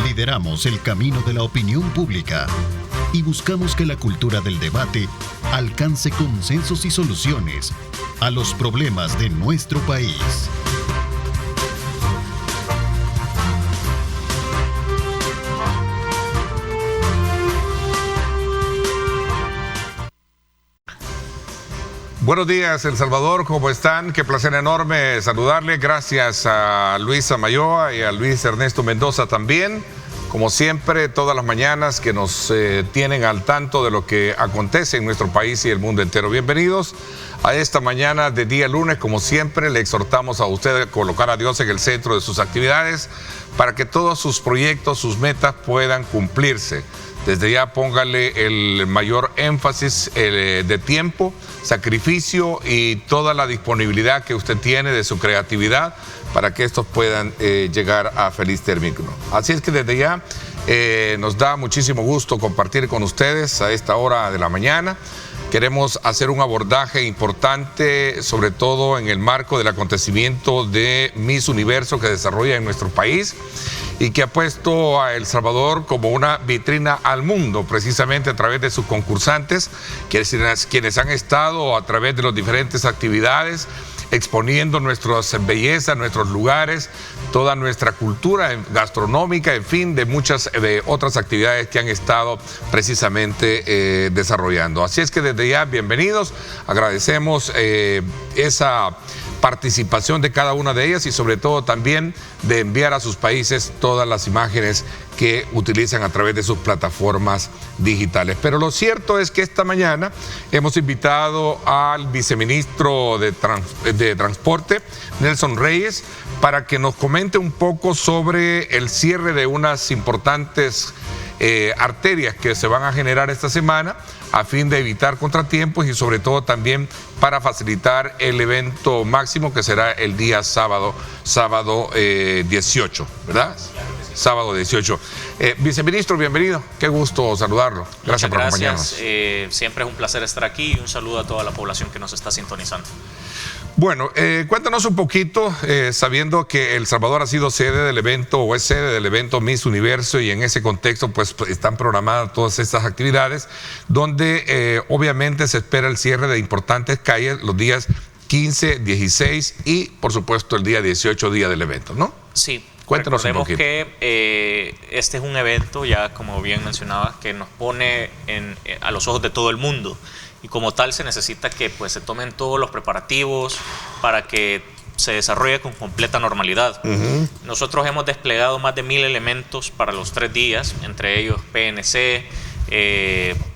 Lideramos el camino de la opinión pública y buscamos que la cultura del debate alcance consensos y soluciones a los problemas de nuestro país. Buenos días, El Salvador, ¿cómo están? Qué placer enorme saludarles. Gracias a Luisa Mayoa y a Luis Ernesto Mendoza también. Como siempre, todas las mañanas que nos tienen al tanto de lo que acontece en nuestro país y el mundo entero. Bienvenidos a esta mañana de día lunes. Como siempre, le exhortamos a ustedes a colocar a Dios en el centro de sus actividades para que todos sus proyectos, sus metas puedan cumplirse. Desde ya póngale el mayor énfasis de tiempo, sacrificio y toda la disponibilidad que usted tiene de su creatividad para que estos puedan llegar a feliz término. Así es que desde ya nos da muchísimo gusto compartir con ustedes a esta hora de la mañana. Queremos hacer un abordaje importante, sobre todo en el marco del acontecimiento de Miss Universo que desarrolla en nuestro país y que ha puesto a El Salvador como una vitrina al mundo, precisamente a través de sus concursantes, quienes han estado a través de las diferentes actividades exponiendo nuestras bellezas, nuestros lugares, toda nuestra cultura gastronómica, en fin, de muchas otras actividades que han estado precisamente desarrollando. Así es que desde ya, bienvenidos, agradecemos esa participación de cada una de ellas y sobre todo también de enviar a sus países todas las imágenes que utilizan a través de sus plataformas digitales. Pero lo cierto es que esta mañana hemos invitado al viceministro de Transporte, Nelson Reyes, para que nos comente un poco sobre el cierre de unas importantes arterias que se van a generar esta semana a fin de evitar contratiempos y sobre todo también para facilitar el evento máximo que será el día sábado 18, ¿verdad? Sábado 18. Viceministro, bienvenido. Qué gusto saludarlo. Gracias por acompañarnos. Siempre es un placer estar aquí y un saludo a toda la población que nos está sintonizando. Bueno, cuéntanos un poquito, sabiendo que El Salvador ha sido sede del evento o es sede del evento Miss Universo y en ese contexto pues están programadas todas estas actividades donde obviamente se espera el cierre de importantes calles los días 15, 16 y por supuesto el día 18, día del evento, ¿no? Sí. Cuéntanos un poquito. Que este es un evento, ya como bien mencionabas, que nos pone a los ojos de todo el mundo. Y como tal se necesita que pues, se tomen todos los preparativos para que se desarrolle con completa normalidad. Nosotros hemos desplegado más de 1000 elementos para los 3 días, entre ellos PNC,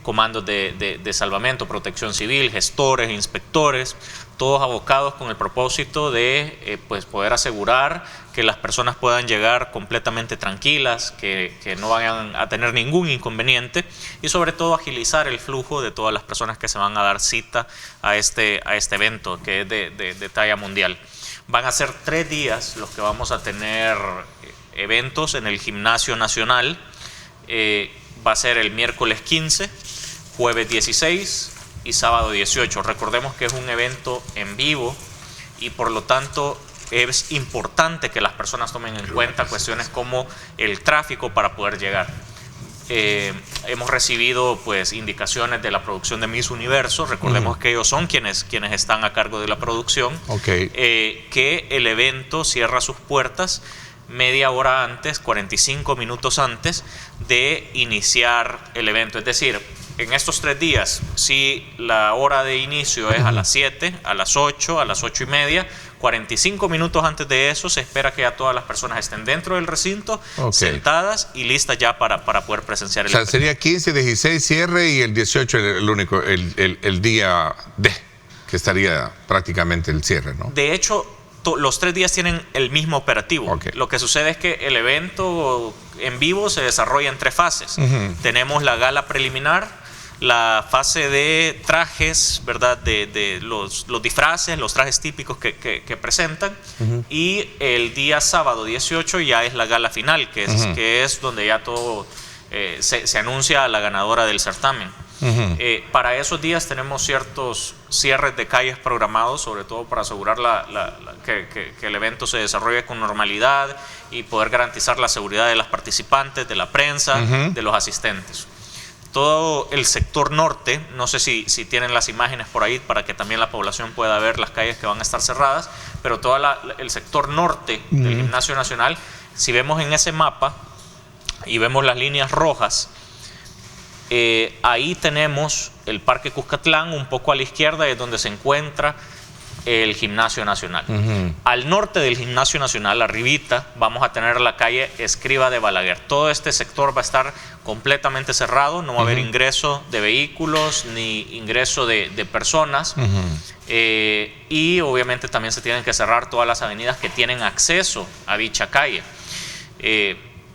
comandos de salvamento, protección civil, gestores, inspectores, todos abocados con el propósito de pues poder asegurar que las personas puedan llegar completamente tranquilas, que no vayan a tener ningún inconveniente y sobre todo agilizar el flujo de todas las personas que se van a dar cita a este evento que es de talla mundial. Van a ser 3 días los que vamos a tener eventos en el Gimnasio Nacional. Va a ser el miércoles 15, jueves 16 y sábado 18. Recordemos que es un evento en vivo y por lo tanto es importante que las personas tomen en cuenta cuestiones como el tráfico para poder llegar. Hemos recibido pues indicaciones de la producción de Miss Universo, recordemos que ellos son quienes están a cargo de la producción, que el evento cierra sus puertas media hora antes, 45 minutos antes de iniciar el evento. Es decir, en estos 3 días, si la hora de inicio es a las 7, a las 8, a las 8 y media, 45 minutos antes de eso se espera que ya todas las personas estén dentro del recinto, sentadas y listas ya para poder presenciar el evento. O sea, sería 15, 16 cierre y el 18 el día que estaría prácticamente el cierre, ¿no? De hecho, los 3 días tienen el mismo operativo. Lo que sucede es que el evento en vivo se desarrolla en 3 fases. Tenemos la gala preliminar, la fase de trajes, ¿verdad? De los disfraces, los trajes típicos que presentan. Y el día sábado 18 ya es la gala final, que es donde ya todo se anuncia a la ganadora del certamen. Para esos días tenemos ciertos cierres de calles programados, sobre todo para asegurar que el evento se desarrolle con normalidad y poder garantizar la seguridad de las participantes, de la prensa, de los asistentes. Todo el sector norte, no sé si tienen las imágenes por ahí para que también la población pueda ver las calles que van a estar cerradas, pero todo el sector norte del Gimnasio Nacional, si vemos en ese mapa y vemos las líneas rojas, ahí tenemos el Parque Cuscatlán, un poco a la izquierda es donde se encuentra el Gimnasio Nacional. Al norte del Gimnasio Nacional, arribita, vamos a tener la calle Escriba de Balaguer. Todo este sector va a estar completamente cerrado, no va a haber ingreso de vehículos ni ingreso de personas. Y obviamente también se tienen que cerrar todas las avenidas que tienen acceso a dicha calle.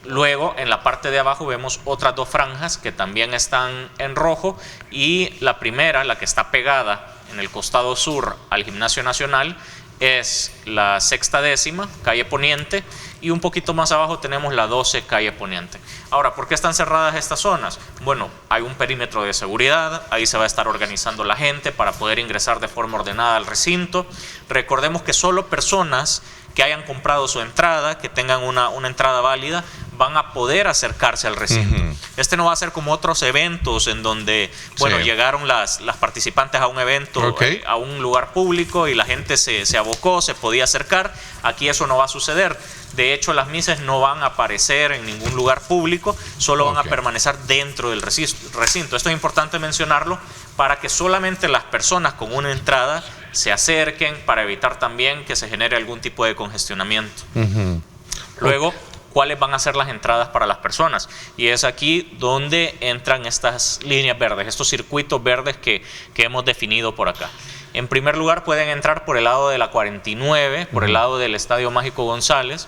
Luego, en la parte de abajo vemos otras dos franjas que también están en rojo, y la primera, la que está pegada en el costado sur al Gimnasio Nacional, es la Sexta Décima, calle Poniente, y un poquito más abajo tenemos la 12, calle Poniente. Ahora, ¿por qué están cerradas estas zonas? Bueno, hay un perímetro de seguridad, ahí se va a estar organizando la gente para poder ingresar de forma ordenada al recinto. Recordemos que solo personas que hayan comprado su entrada, que tengan una entrada válida, van a poder acercarse al recinto. Este no va a ser como otros eventos en donde, bueno, llegaron las participantes a un evento, a un lugar público, y la gente se abocó, se podía acercar. Aquí eso no va a suceder. De hecho, las misas no van a aparecer en ningún lugar público, solo van a permanecer dentro del recinto. Esto es importante mencionarlo para que solamente las personas con una entrada se acerquen, para evitar también que se genere algún tipo de congestionamiento. Luego, ¿cuáles van a ser las entradas para las personas? Y es aquí donde entran estas líneas verdes, estos circuitos verdes que hemos definido por acá. En primer lugar, pueden entrar por el lado de la 49, por el lado del Estadio Mágico González,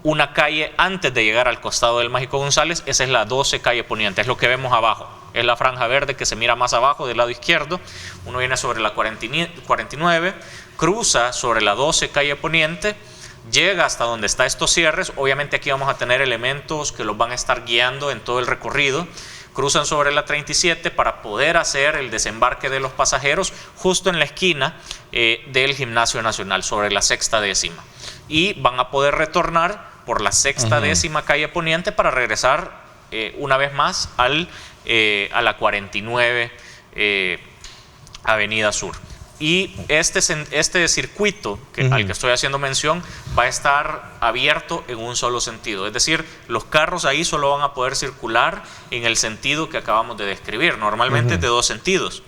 una calle antes de llegar al costado del Mágico González. Esa es la 12, calle Poniente, es lo que vemos abajo. Es la franja verde que se mira más abajo del lado izquierdo. Uno viene sobre la 49, cruza sobre la 12, calle Poniente, llega hasta donde están estos cierres. Obviamente aquí vamos a tener elementos que los van a estar guiando en todo el recorrido. Cruzan sobre la 37 para poder hacer el desembarque de los pasajeros justo en la esquina del Gimnasio Nacional, sobre la Sexta Décima. Y van a poder retornar por la Sexta Décima, calle Poniente, para regresar una vez más a la 49 Avenida Sur. Y este circuito al que estoy haciendo mención va a estar abierto en un solo sentido. Es decir, los carros ahí solo van a poder circular en el sentido que acabamos de describir. Normalmente es de dos sentidos,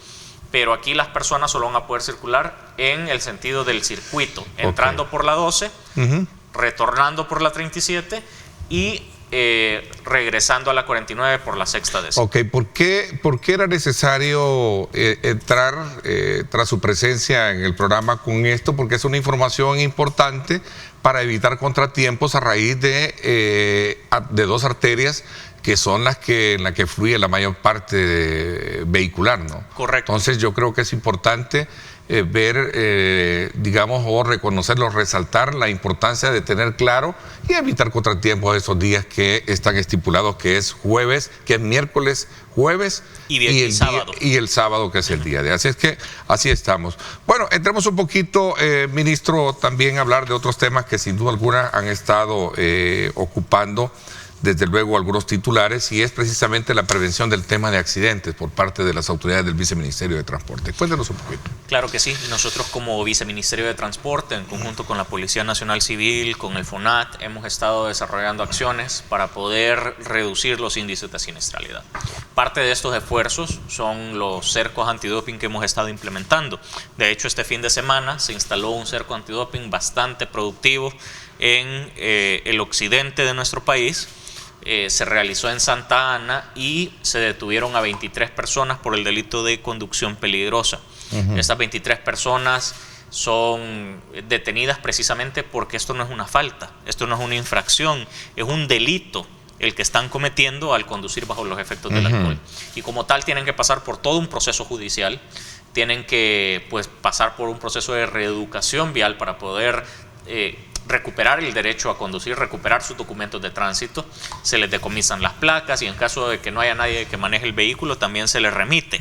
pero aquí las personas solo van a poder circular en el sentido del circuito, entrando por la 12, retornando por la 37 y regresando a la 49 por la Sexta Décima. ¿Por qué era necesario entrar tras su presencia en el programa con esto? Porque es una información importante para evitar contratiempos a raíz de dos arterias que son en las que fluye la mayor parte vehicular, ¿no? Correcto. Entonces yo creo que es importante ver, digamos, o reconocerlo, resaltar la importancia de tener claro y evitar contratiempos de esos días que están estipulados, que es jueves, que es miércoles, jueves y el sábado, que es el día de. Así es que así estamos. Bueno, entremos un poquito, ministro, también a hablar de otros temas que sin duda alguna han estado ocupando desde luego algunos titulares, y es precisamente la prevención del tema de accidentes por parte de las autoridades del Viceministerio de Transporte. Cuéntanos un poquito. Claro que sí. Nosotros como Viceministerio de Transporte, en conjunto con la Policía Nacional Civil, con el FONAT, hemos estado desarrollando acciones para poder reducir los índices de siniestralidad. Parte de estos esfuerzos son los cercos antidoping que hemos estado implementando. De hecho, este fin de semana se instaló un cerco antidoping bastante productivo en el occidente de nuestro país. Se realizó en Santa Ana y se detuvieron a 23 personas por el delito de conducción peligrosa. Estas 23 personas son detenidas precisamente porque esto no es una falta, esto no es una infracción, es un delito el que están cometiendo al conducir bajo los efectos del alcohol. Y como tal tienen que pasar por todo un proceso judicial, tienen que pasar por un proceso de reeducación vial para poder recuperar el derecho a conducir, recuperar sus documentos de tránsito, se les decomisan las placas y en caso de que no haya nadie que maneje el vehículo también se les remite.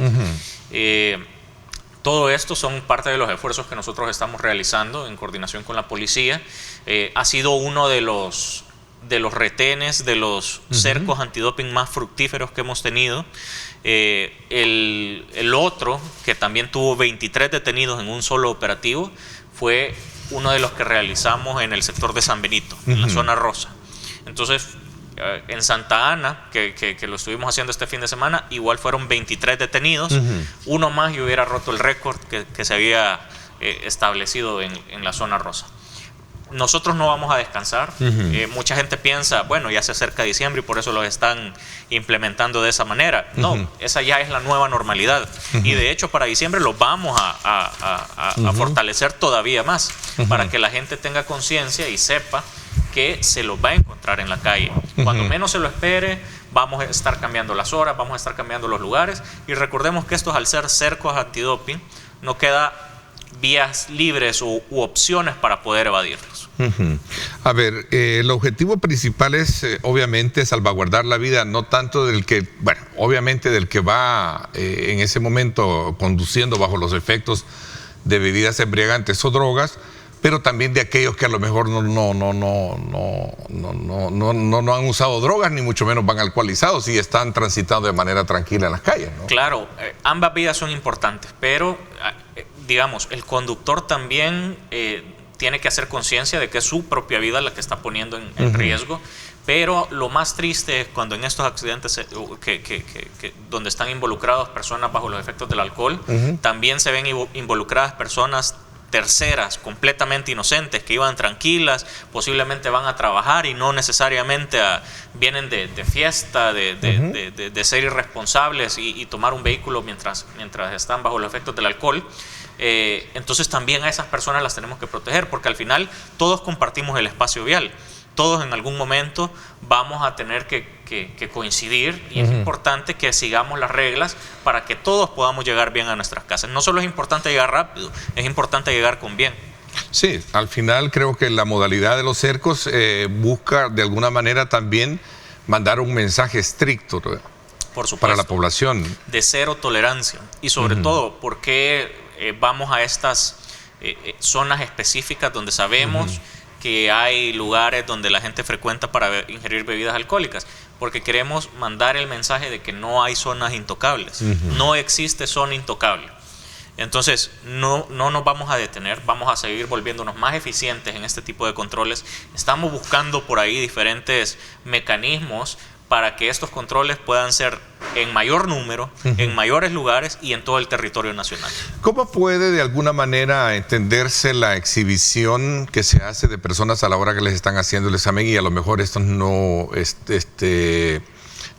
Todo esto son parte de los esfuerzos que nosotros estamos realizando en coordinación con la policía. Ha sido uno de los retenes, de los cercos antidoping más fructíferos que hemos tenido. El otro, que también tuvo 23 detenidos en un solo operativo, fue uno de los que realizamos en el sector de San Benito, en la zona rosa. Entonces, en Santa Ana, que lo estuvimos haciendo este fin de semana, igual fueron 23 detenidos, uno más y hubiera roto el récord que se había establecido en la zona rosa. Nosotros no vamos a descansar. Mucha gente piensa, bueno, ya se acerca diciembre y por eso lo están implementando de esa manera. No, esa ya es la nueva normalidad. Y de hecho para diciembre lo vamos a fortalecer todavía más, para que la gente tenga conciencia y sepa que se los va a encontrar en la calle. Cuando menos se lo espere, vamos a estar cambiando las horas, vamos a estar cambiando los lugares. Y recordemos que estos, al ser cercos antidoping, no queda vías libres u opciones para poder evadirlos. A ver, el objetivo principal es obviamente salvaguardar la vida, no tanto del que, bueno, obviamente del que va en ese momento conduciendo bajo los efectos de bebidas embriagantes o drogas, pero también de aquellos que a lo mejor no han usado drogas, ni mucho menos van alcoholizados y están transitando de manera tranquila en las calles, ¿no? Claro, ambas vidas son importantes, pero digamos, el conductor también tiene que hacer conciencia de que es su propia vida la que está poniendo en riesgo, pero lo más triste es cuando en estos accidentes donde están involucrados personas bajo los efectos del alcohol, también se ven involucradas personas terceras, completamente inocentes, que iban tranquilas, posiblemente van a trabajar y no necesariamente vienen de fiesta, de ser irresponsables y tomar un vehículo mientras están bajo los efectos del alcohol. Entonces también a esas personas las tenemos que proteger, porque al final todos compartimos el espacio vial. Todos en algún momento vamos a tener que coincidir y es importante que sigamos las reglas para que todos podamos llegar bien a nuestras casas. No solo es importante llegar rápido, es importante llegar con bien. Sí, al final creo que la modalidad de los cercos busca de alguna manera también mandar un mensaje estricto, por supuesto, para la población. De cero tolerancia y sobre todo porque vamos a estas zonas específicas donde sabemos que hay lugares donde la gente frecuenta para ingerir bebidas alcohólicas, porque queremos mandar el mensaje de que no hay zonas intocables, no existe zona intocable. Entonces no nos vamos a detener, vamos a seguir volviéndonos más eficientes en este tipo de controles. Estamos buscando por ahí diferentes mecanismos para que estos controles puedan ser en mayor número, en mayores lugares y en todo el territorio nacional. ¿Cómo puede de alguna manera entenderse la exhibición que se hace de personas a la hora que les están haciendo el examen y a lo mejor estos no, de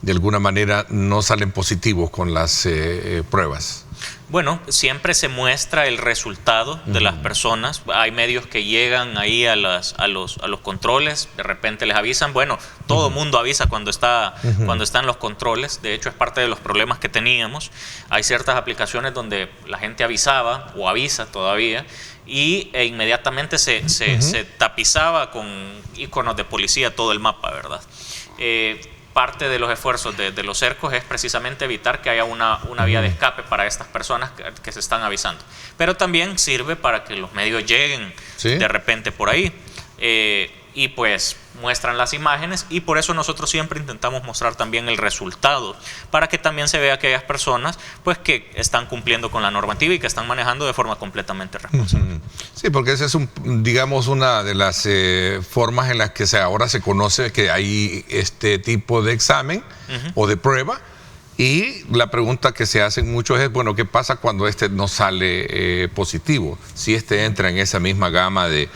alguna manera no salen positivos con las pruebas? Bueno, siempre se muestra el resultado de las personas. Hay medios que llegan ahí a los controles, de repente les avisan. Bueno, todo mundo avisa cuando están los controles. De hecho, es parte de los problemas que teníamos. Hay ciertas aplicaciones donde la gente avisaba o avisa todavía e inmediatamente se tapizaba con iconos de policía todo el mapa, ¿verdad? Parte de los esfuerzos de los cercos es precisamente evitar que haya una vía de escape para estas personas que se están avisando. Pero también sirve para que los medios lleguen de repente por ahí y pues muestran las imágenes, y por eso nosotros siempre intentamos mostrar también el resultado, para que también se vea aquellas personas pues que están cumpliendo con la normativa y que están manejando de forma completamente responsable. Sí, porque esa es digamos una de las formas en las que ahora se conoce que hay este tipo de examen o de prueba, y la pregunta que se hacen muchos es, bueno, ¿qué pasa cuando no sale positivo? Si entra en esa misma gama de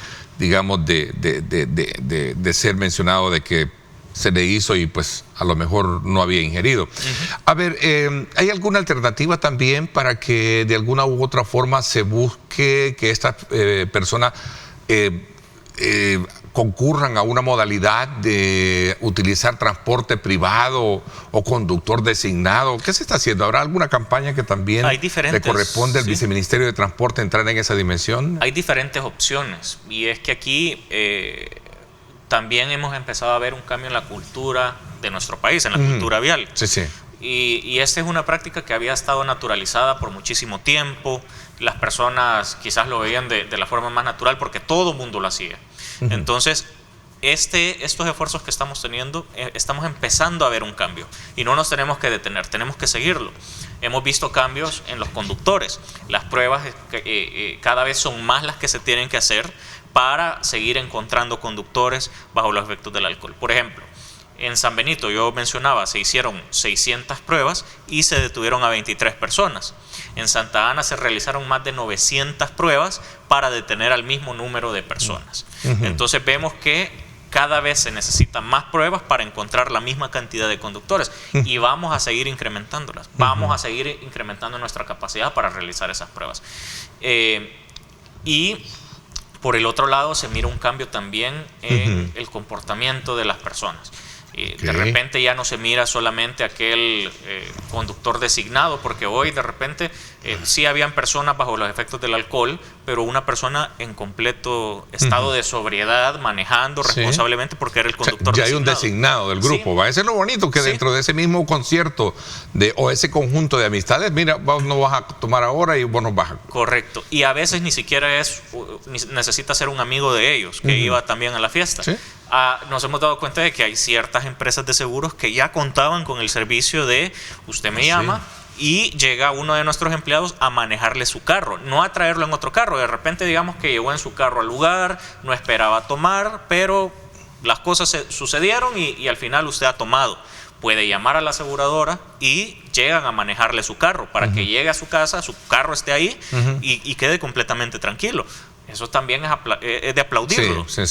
ser mencionado de que se le hizo y pues a lo mejor no había ingerido. A ver, ¿hay alguna alternativa también para que de alguna u otra forma se busque que esta persona concurran a una modalidad de utilizar transporte privado o conductor designado? ¿Qué se está haciendo? ¿Habrá alguna campaña que también le corresponde al Viceministerio de Transporte entrar en esa dimensión? Hay diferentes opciones, y es que aquí también hemos empezado a ver un cambio en la cultura de nuestro país, en la cultura vial. Sí, sí. Y esta es una práctica que había estado naturalizada por muchísimo tiempo. Las personas quizás lo veían de la forma más natural porque todo el mundo lo hacía. Entonces, estos esfuerzos que estamos teniendo, estamos empezando a ver un cambio. Y no nos tenemos que detener, tenemos que seguirlo. Hemos visto cambios en los conductores. Las pruebas cada vez son más las que se tienen que hacer para seguir encontrando conductores bajo los efectos del alcohol. Por ejemplo, en San Benito, yo mencionaba, se hicieron 600 pruebas y se detuvieron a 23 personas. En Santa Ana se realizaron más de 900 pruebas para detener al mismo número de personas. Entonces vemos que cada vez se necesitan más pruebas para encontrar la misma cantidad de conductores y vamos a seguir incrementándolas. Vamos a seguir incrementando nuestra capacidad para realizar esas pruebas. Y por el otro lado se mira un cambio también en el comportamiento de las personas. De repente ya no se mira solamente aquel conductor designado, porque hoy de repente sí habían personas bajo los efectos del alcohol, pero una persona en completo estado de sobriedad, manejando responsablemente porque era el conductor ya designado. Hay un designado del grupo. Va a ser lo bonito que dentro de ese mismo concierto o ese conjunto de amistades, mira, vos no vas a tomar ahora y vos no vas a... Correcto. Y a veces ni siquiera necesita ser un amigo de ellos que iba también a la fiesta. ¿Sí? Nos hemos dado cuenta de que hay ciertas empresas de seguros que ya contaban con el servicio de usted me llama y llega uno de nuestros empleados a manejarle su carro, no a traerlo en otro carro. De repente digamos que llegó en su carro al lugar, no esperaba tomar, pero las cosas sucedieron y al final usted ha tomado. Puede llamar a la aseguradora y llegan a manejarle su carro para que llegue a su casa, su carro esté ahí y quede completamente tranquilo. Eso también es de aplaudirlo. Sí.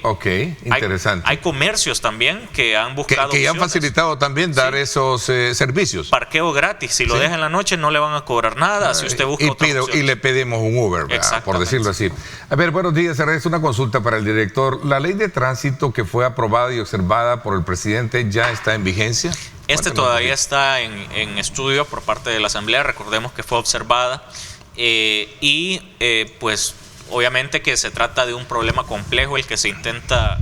Ok, interesante. Hay comercios también que han buscado que han facilitado también dar esos servicios. Parqueo gratis. Si lo deja en la noche no le van a cobrar nada. Si usted busca y le pedimos un Uber, por decirlo así. A ver, buenos días. Es una consulta para el director. ¿La ley de tránsito que fue aprobada y observada por el presidente ya está en vigencia? Todavía está en estudio por parte de la Asamblea. Recordemos que fue observada pues obviamente que se trata de un problema complejo el que se intenta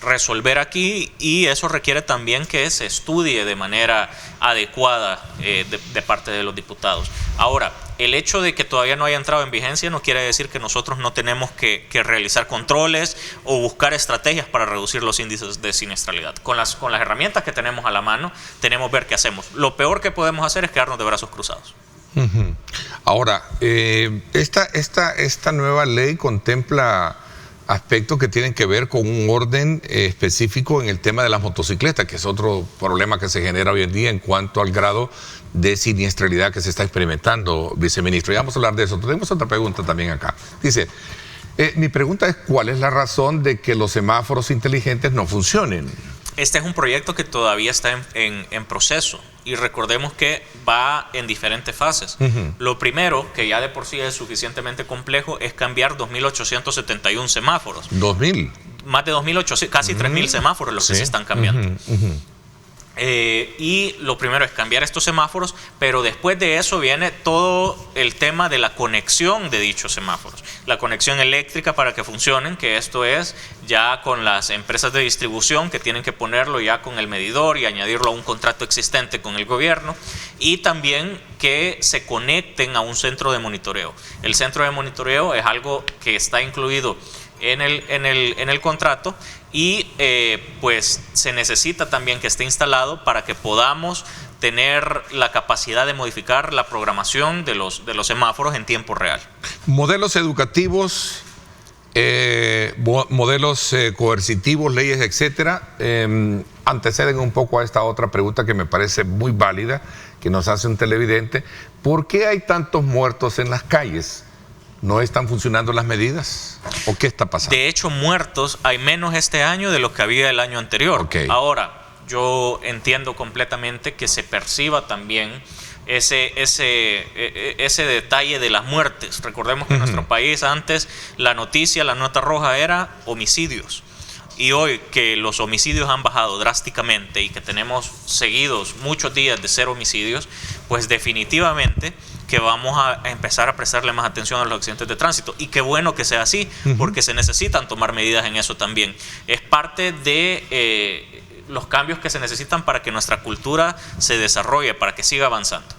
resolver aquí, y eso requiere también que se estudie de manera adecuada de parte de los diputados. Ahora, el hecho de que todavía no haya entrado en vigencia no quiere decir que nosotros no tenemos que realizar controles o buscar estrategias para reducir los índices de siniestralidad. Con las herramientas que tenemos a la mano, tenemos que ver qué hacemos. Lo peor que podemos hacer es quedarnos de brazos cruzados. Ahora, esta nueva ley contempla aspectos que tienen que ver con un orden específico en el tema de las motocicletas, que es otro problema que se genera hoy en día en cuanto al grado de siniestralidad que se está experimentando, viceministro. Y vamos a hablar de eso. Tenemos otra pregunta también acá. Dice, mi pregunta es, ¿cuál es la razón de que los semáforos inteligentes no funcionen? Este es un proyecto que todavía está en proceso, y recordemos que va en diferentes fases. Lo primero, que ya de por sí es suficientemente complejo, es cambiar 2.871 semáforos. ¿2.000? Más de 2.800, casi 3.000 semáforos los que se están cambiando. Y lo primero es cambiar estos semáforos, pero después de eso viene todo el tema de la conexión de dichos semáforos, la conexión eléctrica para que funcionen, que esto es ya con las empresas de distribución que tienen que ponerlo ya con el medidor y añadirlo a un contrato existente con el gobierno, y también que se conecten a un centro de monitoreo. El centro de monitoreo es algo que está incluido en el contrato, y pues se necesita también que esté instalado para que podamos tener la capacidad de modificar la programación de los semáforos en tiempo real. Modelos educativos, modelos coercitivos, leyes, etcétera, anteceden un poco a esta otra pregunta que me parece muy válida, que nos hace un televidente. ¿Por qué hay tantos muertos en las calles? ¿No están funcionando las medidas? ¿O qué está pasando? De hecho, muertos hay menos este año de lo que había el año anterior. Ahora, yo entiendo completamente que se perciba también ese detalle de las muertes. Recordemos que en nuestro país antes la nota roja era homicidios. Y hoy que los homicidios han bajado drásticamente y que tenemos seguidos muchos días de 0 homicidios, pues definitivamente que vamos a empezar a prestarle más atención a los accidentes de tránsito. Y qué bueno que sea así, porque se necesitan tomar medidas en eso también. Es parte de los cambios que se necesitan para que nuestra cultura se desarrolle, para que siga avanzando.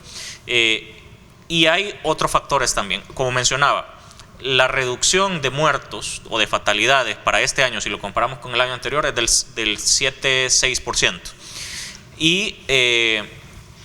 Y hay otros factores también, como mencionaba. La reducción de muertos o de fatalidades para este año, si lo comparamos con el año anterior, es del 7,6%. Y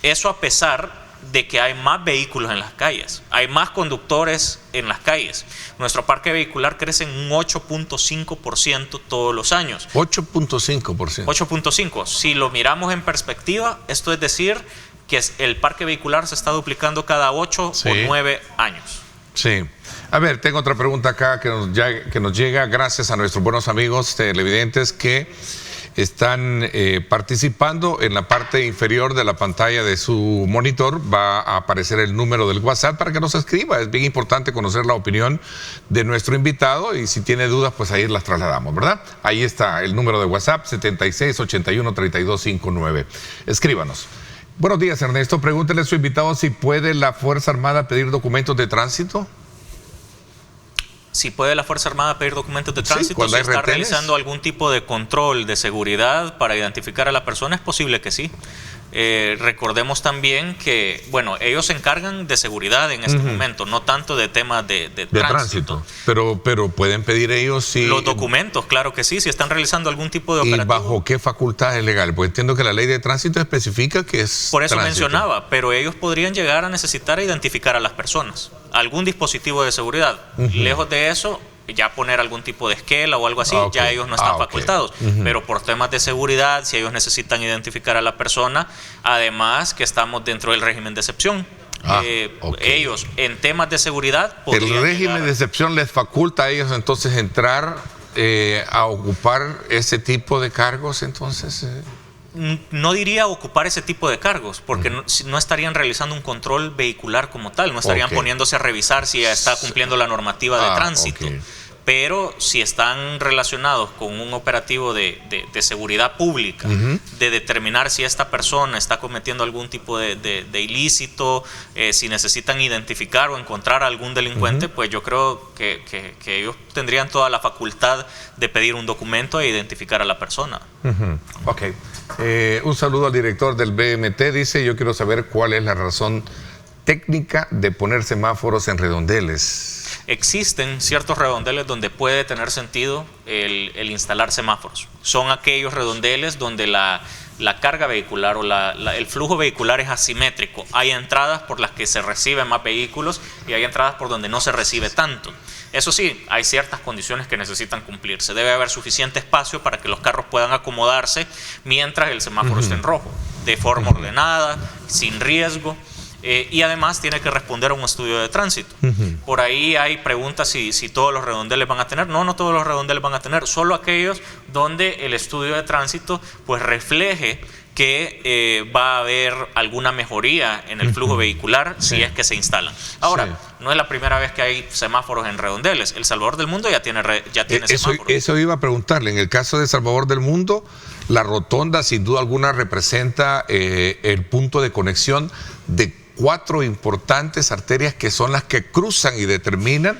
eso a pesar de que hay más vehículos en las calles, hay más conductores en las calles. Nuestro parque vehicular crece en un 8,5% todos los años. 8,5%. 8,5%. Si lo miramos en perspectiva, esto es decir que el parque vehicular se está duplicando cada 8 o 9 años. Sí. A ver, tengo otra pregunta acá que nos llega gracias a nuestros buenos amigos televidentes que están participando. En la parte inferior de la pantalla de su monitor va a aparecer el número del WhatsApp para que nos escriba. Es bien importante conocer la opinión de nuestro invitado y si tiene dudas, pues ahí las trasladamos, ¿verdad? Ahí está el número de WhatsApp, 7681-3259. Escríbanos. Buenos días, Ernesto. Pregúntele a su invitado si puede la Fuerza Armada pedir documentos de tránsito. Si puede la Fuerza Armada pedir documentos de tránsito, cuando si hay está retenes. realizando algún tipo de control de seguridad para identificar a la persona, es posible que sí. Recordemos también que, bueno, ellos se encargan de seguridad en este momento, no tanto de temas de tránsito. Pero pueden pedir ellos si... Los documentos, claro que sí, si están realizando algún tipo de ¿Y operativo. bajo qué facultad es legal? Pues entiendo que la ley de tránsito especifica que es Por eso tránsito. mencionaba, pero ellos podrían llegar a necesitar identificar a las personas. Algún dispositivo de seguridad. Lejos de eso, ya poner algún tipo de esquela o algo así, ya ellos no están facultados. Pero por temas de seguridad, si ellos necesitan identificar a la persona, además que estamos dentro del régimen de excepción. Ellos, en temas de seguridad... El régimen de excepción les faculta a ellos entonces entrar a ocupar ese tipo de cargos, entonces... No diría ocupar ese tipo de cargos, porque no estarían realizando un control vehicular como tal, no estarían poniéndose a revisar si está cumpliendo la normativa de tránsito. Pero si están relacionados con un operativo de seguridad pública, de determinar si esta persona está cometiendo algún tipo de ilícito, si necesitan identificar o encontrar a algún delincuente, pues yo creo que ellos tendrían toda la facultad de pedir un documento e identificar a la persona. Un saludo al director del BMT. Dice, yo quiero saber cuál es la razón técnica de poner semáforos en redondeles. Existen ciertos redondeles donde puede tener sentido el instalar semáforos. Son aquellos redondeles donde la carga vehicular o el flujo vehicular es asimétrico. Hay entradas por las que se reciben más vehículos y hay entradas por donde no se recibe tanto. Eso sí, hay ciertas condiciones que necesitan cumplirse. Debe haber suficiente espacio para que los carros puedan acomodarse mientras el semáforo esté en rojo, de forma ordenada, sin riesgo. Y además tiene que responder a un estudio de tránsito. Por ahí hay preguntas si todos los redondeles van a tener. No todos los redondeles van a tener, solo aquellos donde el estudio de tránsito pues refleje que va a haber alguna mejoría en el flujo vehicular si es que se instalan. Ahora, no es la primera vez que hay semáforos en redondeles. El Salvador del Mundo ya tiene semáforos. Eso iba a preguntarle. En el caso de Salvador del Mundo, la rotonda sin duda alguna representa el punto de conexión de 4 importantes arterias que son las que cruzan y determinan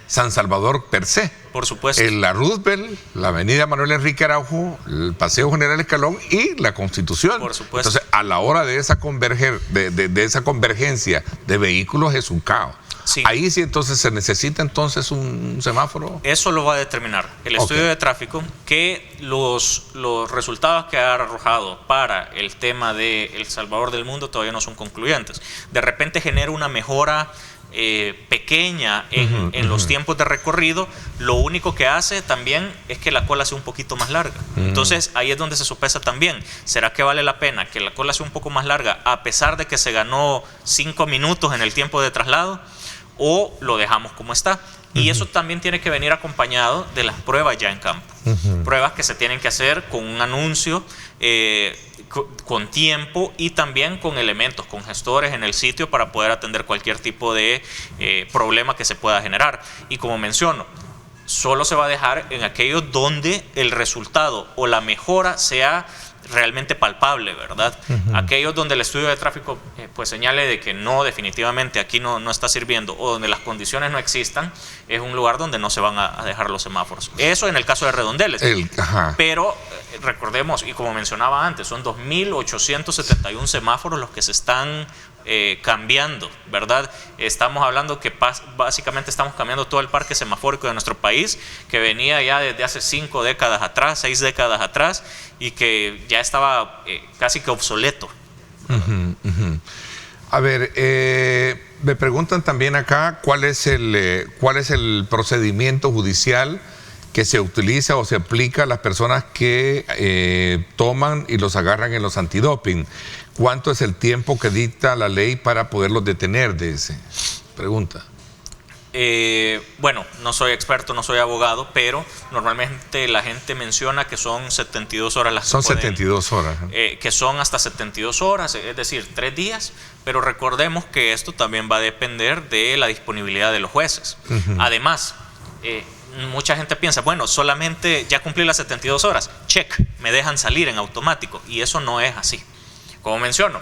San Salvador per se. Por supuesto. La Roosevelt, la avenida Manuel Enrique Araujo, el Paseo General Escalón y la Constitución. Por supuesto. Entonces, a la hora de esa convergencia de vehículos es un caos. Sí. Ahí sí entonces se necesita entonces un semáforo. Eso lo va a determinar el estudio de tráfico, que los resultados que ha arrojado para el tema de El Salvador del Mundo todavía no son concluyentes. De repente genera una mejora pequeña en los tiempos de recorrido. Lo único que hace también es que la cola sea un poquito más larga. Entonces ahí es donde se sopesa también. ¿Será que vale la pena que la cola sea un poco más larga a pesar de que se ganó 5 minutos en el tiempo de traslado? o lo dejamos como está. Y eso también tiene que venir acompañado de las pruebas ya en campo. Pruebas que se tienen que hacer con un anuncio, con tiempo y también con elementos, con gestores en el sitio para poder atender cualquier tipo de problema que se pueda generar. Y como menciono, solo se va a dejar en aquellos donde el resultado o la mejora sea realmente palpable, ¿verdad? Aquellos donde el estudio de tráfico pues señale de que no, definitivamente aquí no está sirviendo, o donde las condiciones no existan, es un lugar donde no se van a dejar los semáforos. Eso en el caso de Redondeles. Pero recordemos, y como mencionaba antes, son 2.871 semáforos los que se están cambiando, ¿verdad? Estamos hablando que básicamente estamos cambiando todo el parque semafórico de nuestro país, que venía ya desde hace 5 décadas atrás, 6 décadas atrás, y que ya estaba casi que obsoleto. A ver, me preguntan también acá cuál es el procedimiento judicial que se utiliza o se aplica a las personas que toman y los agarran en los antidoping. ¿Cuánto es el tiempo que dicta la ley para poderlos detener? Pregunta. Bueno, no soy experto, no soy abogado, pero normalmente la gente menciona que son 72 horas las que son 72 horas. Que son hasta 72 horas, es decir, 3 días, pero recordemos que esto también va a depender de la disponibilidad de los jueces. Además, mucha gente piensa, bueno, solamente ya cumplí las 72 horas, check, me dejan salir en automático, y eso no es así. Como menciono,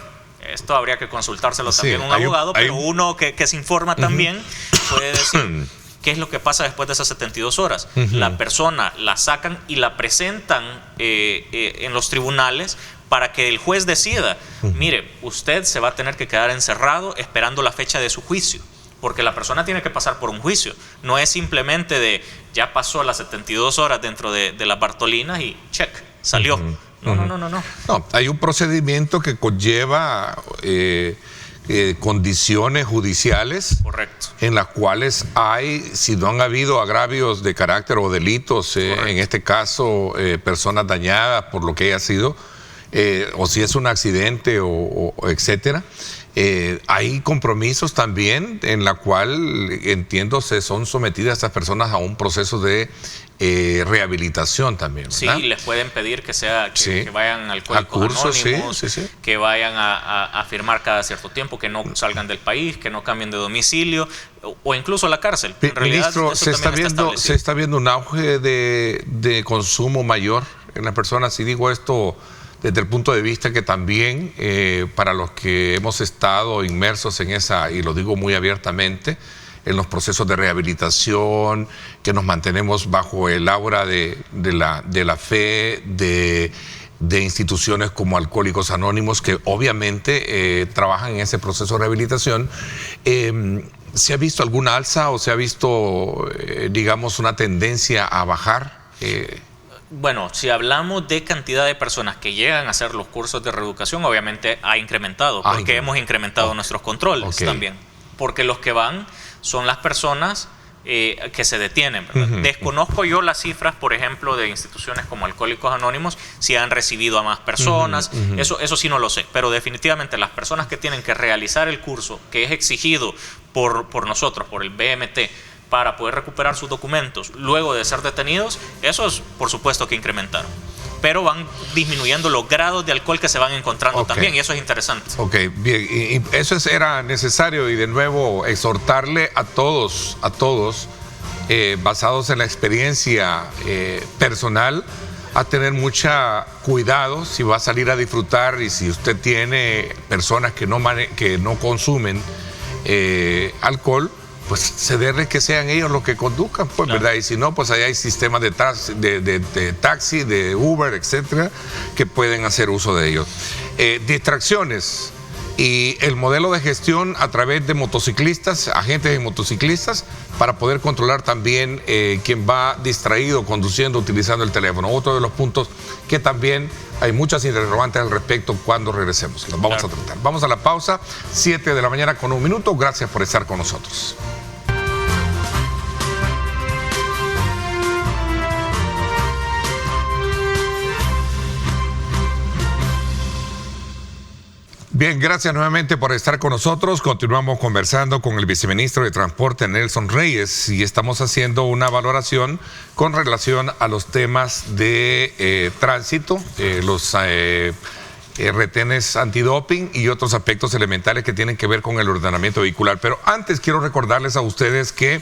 esto habría que consultárselo también a un abogado, pero uno que se informa también puede decir qué es lo que pasa después de esas 72 horas. La persona la sacan y la presentan en los tribunales para que el juez decida, mire, usted se va a tener que quedar encerrado esperando la fecha de su juicio, porque la persona tiene que pasar por un juicio. No es simplemente de, ya pasó las 72 horas dentro de las Bartolinas y check, salió. No, hay un procedimiento que conlleva condiciones judiciales. Correcto. En las cuales si no han habido agravios de carácter o delitos, en este caso personas dañadas por lo que haya sido, o si es un accidente o etcétera. Hay compromisos también en la cual, entiendo, se son sometidas estas personas a un proceso de rehabilitación también, ¿verdad? Sí, les pueden pedir que vayan al Alcohólicos Anónimos, que vayan a firmar cada cierto tiempo, que no salgan del país, que no cambien de domicilio, o incluso a la cárcel. En realidad, Ministro, se está viendo un auge de consumo mayor en las personas, y digo esto desde el punto de vista que también para los que hemos estado inmersos en esa, y lo digo muy abiertamente, en los procesos de rehabilitación, que nos mantenemos bajo el aura de la fe, de instituciones como Alcohólicos Anónimos, que obviamente trabajan en ese proceso de rehabilitación. ¿Se ha visto alguna alza o se ha visto, digamos, una tendencia a bajar? Bueno, si hablamos de cantidad de personas que llegan a hacer los cursos de reeducación, obviamente ha incrementado, porque hemos incrementado nuestros controles también. Porque los que van son las personas que se detienen, ¿verdad? Desconozco yo las cifras, por ejemplo, de instituciones como Alcohólicos Anónimos, si han recibido a más personas, eso sí no lo sé, pero definitivamente las personas que tienen que realizar el curso, que es exigido por nosotros, por el BMT, para poder recuperar sus documentos luego de ser detenidos, esos por supuesto que incrementaron. Pero van disminuyendo los grados de alcohol que se van encontrando también, y eso es interesante. Ok, bien, y eso era necesario, y de nuevo exhortarle a todos, basados en la experiencia personal, a tener mucha cuidado si va a salir a disfrutar, y si usted tiene personas que no consumen alcohol, pues cederles que sean ellos los que conduzcan, pues, claro, ¿verdad? Y si no, pues ahí hay sistemas de taxi, de Uber, etcétera, que pueden hacer uso de ellos. Distracciones y el modelo de gestión a través de motociclistas, agentes de motociclistas, para poder controlar también quien va distraído, conduciendo, utilizando el teléfono. Otro de los puntos que también hay muchas interrogantes al respecto cuando regresemos. Los vamos a tratar. Vamos a la pausa, 7 de la mañana con 1 minuto. Gracias por estar con nosotros. Bien, gracias nuevamente por estar con nosotros. Continuamos conversando con el viceministro de Transporte, Nelson Reyes, y estamos haciendo una valoración con relación a los temas de tránsito, los retenes antidoping y otros aspectos elementales que tienen que ver con el ordenamiento vehicular. Pero antes quiero recordarles a ustedes que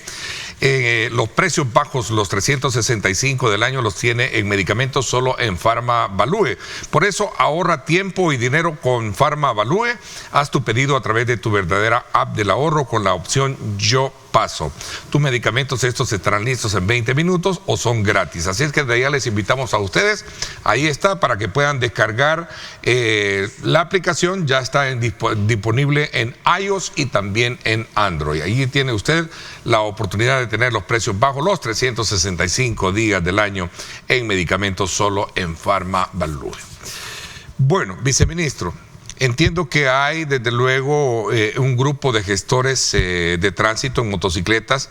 los precios bajos, los 365 del año, los tiene en medicamentos solo en Pharma Value. Por eso ahorra tiempo y dinero con Pharma Value. Haz tu pedido a través de tu verdadera app del ahorro con la opción Yo Paso. Tus medicamentos estos estarán listos en 20 minutos o son gratis. Así es que de allá les invitamos a ustedes. Ahí está para que puedan descargar la aplicación. Ya está disponible en iOS y también en Android. Ahí tiene usted la oportunidad de tener los precios bajos los 365 días del año en medicamentos solo en Pharma Value. Bueno, viceministro, entiendo que hay desde luego un grupo de gestores de tránsito en motocicletas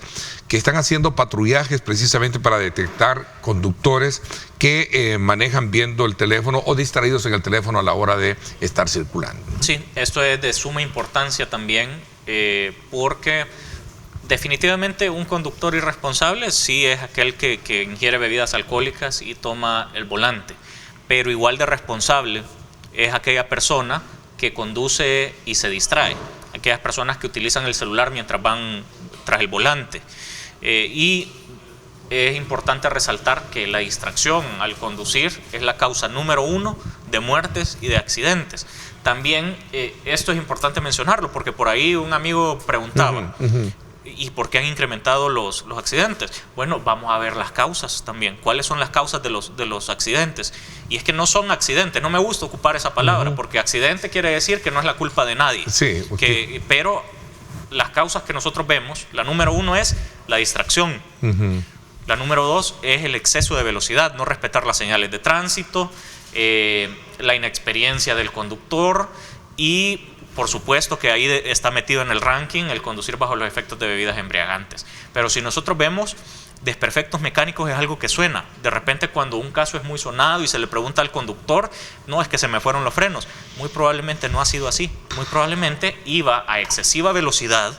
que están haciendo patrullajes precisamente para detectar conductores que manejan viendo el teléfono o distraídos en el teléfono a la hora de estar circulando. Sí, esto es de suma importancia también porque definitivamente un conductor irresponsable sí es aquel que ingiere bebidas alcohólicas y toma el volante, pero igual de responsable es aquella persona que conduce y se distrae, aquellas personas que utilizan el celular mientras van tras el volante. Y es importante resaltar que la distracción al conducir es la causa número 1 de muertes y de accidentes. También esto es importante mencionarlo porque por ahí un amigo preguntaba, ¿y por qué han incrementado los accidentes? Bueno, vamos a ver las causas también. ¿Cuáles son las causas de los accidentes? Y es que no son accidentes, no me gusta ocupar esa palabra, porque accidente quiere decir que no es la culpa de nadie. Sí, pero las causas que nosotros vemos, la número 1 es la distracción. La número 2 es el exceso de velocidad, no respetar las señales de tránsito, la inexperiencia del conductor y por supuesto que ahí está metido en el ranking el conducir bajo los efectos de bebidas embriagantes. Pero si nosotros vemos, desperfectos mecánicos es algo que suena. De repente cuando un caso es muy sonado y se le pregunta al conductor, no, es que se me fueron los frenos. Muy probablemente no ha sido así. Muy probablemente iba a excesiva velocidad.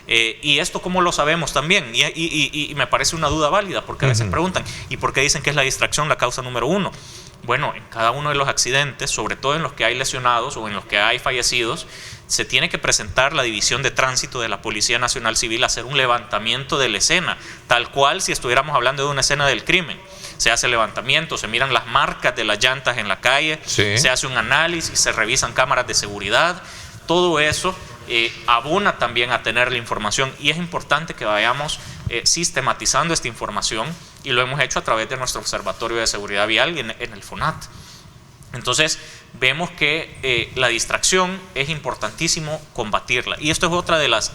Y esto cómo lo sabemos también. Y me parece una duda válida porque a veces preguntan, ¿y por qué dicen que es la distracción la causa número 1? Bueno, en cada uno de los accidentes, sobre todo en los que hay lesionados o en los que hay fallecidos, se tiene que presentar la División de Tránsito de la Policía Nacional Civil a hacer un levantamiento de la escena, tal cual si estuviéramos hablando de una escena del crimen. Se hace levantamiento, se miran las marcas de las llantas en la calle, se hace un análisis, se revisan cámaras de seguridad, todo eso abona también a tener la información y es importante que vayamos sistematizando esta información y lo hemos hecho a través de nuestro Observatorio de Seguridad Vial y en el FONAT. Entonces vemos que la distracción es importantísimo combatirla y esto es otra de las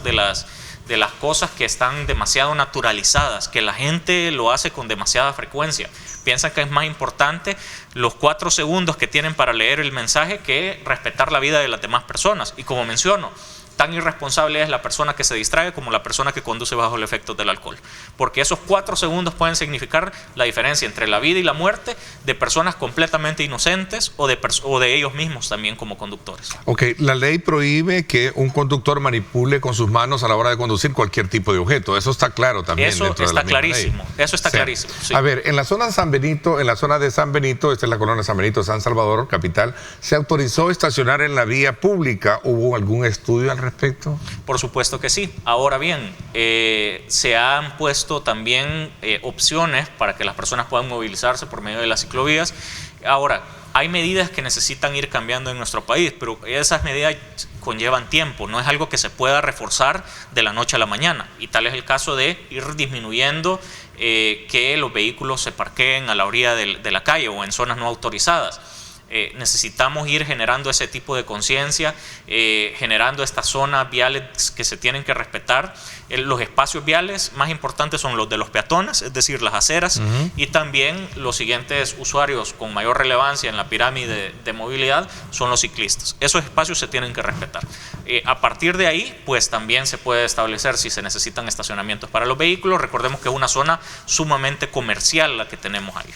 cosas que están demasiado naturalizadas, que la gente lo hace con demasiada frecuencia. Piensan que es más importante los 4 segundos que tienen para leer el mensaje que respetar la vida de las demás personas. Y como menciono, tan irresponsable es la persona que se distrae como la persona que conduce bajo el efecto del alcohol. Porque esos 4 segundos pueden significar la diferencia entre la vida y la muerte de personas completamente inocentes o de ellos mismos también como conductores. Ok, la ley prohíbe que un conductor manipule con sus manos a la hora de conducir cualquier tipo de objeto. Eso está claro también. Eso está clarísimo. Eso está clarísimo. Sí. A ver, en la zona de San Benito, esta es la colonia San Benito, San Salvador, capital, ¿se autorizó estacionar en la vía pública? ¿Hubo algún estudio al respecto? Por supuesto que sí. Ahora bien, se han puesto también opciones para que las personas puedan movilizarse por medio de las ciclovías. Ahora, hay medidas que necesitan ir cambiando en nuestro país, pero esas medidas conllevan tiempo, no es algo que se pueda reforzar de la noche a la mañana. Y tal es el caso de ir disminuyendo que los vehículos se parqueen a la orilla de la calle o en zonas no autorizadas. Necesitamos ir generando ese tipo de conciencia, generando estas zonas viales que se tienen que respetar. Los espacios viales más importantes son los de los peatones, es decir, las aceras, y también los siguientes usuarios con mayor relevancia en la pirámide de movilidad son los ciclistas. Esos espacios se tienen que respetar. A partir de ahí, pues también se puede establecer si se necesitan estacionamientos para los vehículos. Recordemos que es una zona sumamente comercial la que tenemos ahí.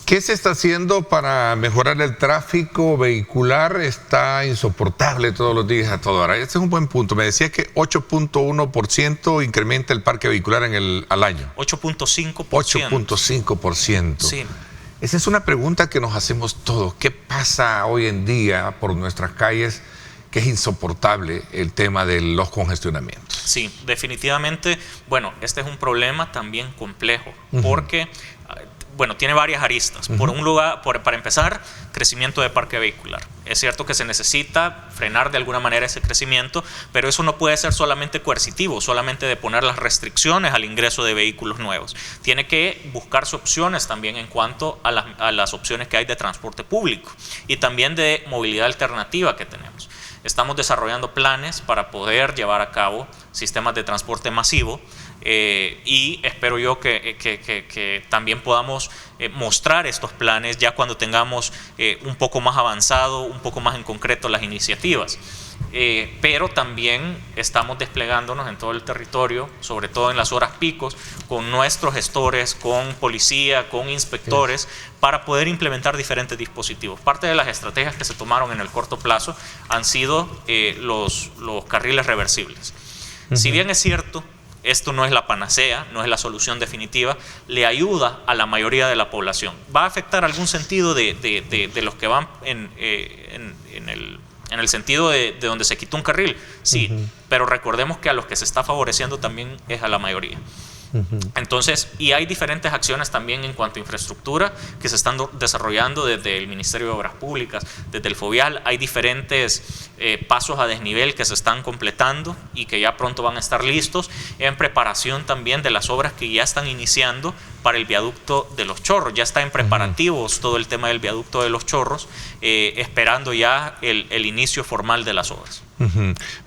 ¿Qué se está haciendo para mejorar el tráfico vehicular? Está insoportable todos los días a toda hora. Este es un buen punto. Me decía que 8.1% incrementa el parque vehicular al año. 8.5%. 8.5%. Sí. Esa es una pregunta que nos hacemos todos. ¿Qué pasa hoy en día por nuestras calles? Que es insoportable el tema de los congestionamientos. Sí, definitivamente. Bueno, este es un problema también complejo, porque bueno, tiene varias aristas. Por un lugar, para empezar, crecimiento de parque vehicular. Es cierto que se necesita frenar de alguna manera ese crecimiento, pero eso no puede ser solamente coercitivo, solamente de poner las restricciones al ingreso de vehículos nuevos. Tiene que buscarse opciones también en cuanto a las opciones que hay de transporte público y también de movilidad alternativa que tenemos. Estamos desarrollando planes para poder llevar a cabo sistemas de transporte masivo. Y espero yo que también podamos mostrar estos planes ya cuando tengamos un poco más avanzado, un poco más en concreto las iniciativas. Pero también estamos desplegándonos en todo el territorio, sobre todo en las horas picos, con nuestros gestores, con policía, con inspectores, para poder implementar diferentes dispositivos. Parte de las estrategias que se tomaron en el corto plazo han sido los carriles reversibles. Si bien es cierto, esto no es la panacea, no es la solución definitiva, le ayuda a la mayoría de la población. ¿Va a afectar algún sentido de los que van en el sentido de donde se quitó un carril? Sí, pero recordemos que a los que se está favoreciendo también es a la mayoría. Entonces, y hay diferentes acciones también en cuanto a infraestructura que se están desarrollando desde el Ministerio de Obras Públicas, desde el Fovial. Hay diferentes pasos a desnivel que se están completando y que ya pronto van a estar listos, en preparación también de las obras que ya están iniciando para el viaducto de Los Chorros. Ya está en preparativos todo el tema del viaducto de Los Chorros, esperando ya el inicio formal de las obras.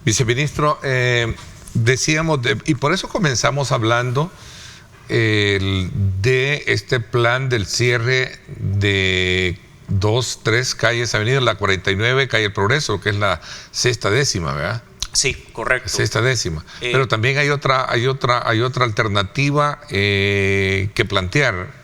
Viceministro, decíamos, y por eso comenzamos hablando de este plan del cierre de 2, 3 calles, avenidas, la 49, calle El Progreso, que es la 6ª, ¿verdad? Sí, correcto. 6ª. Pero también hay otra alternativa que plantear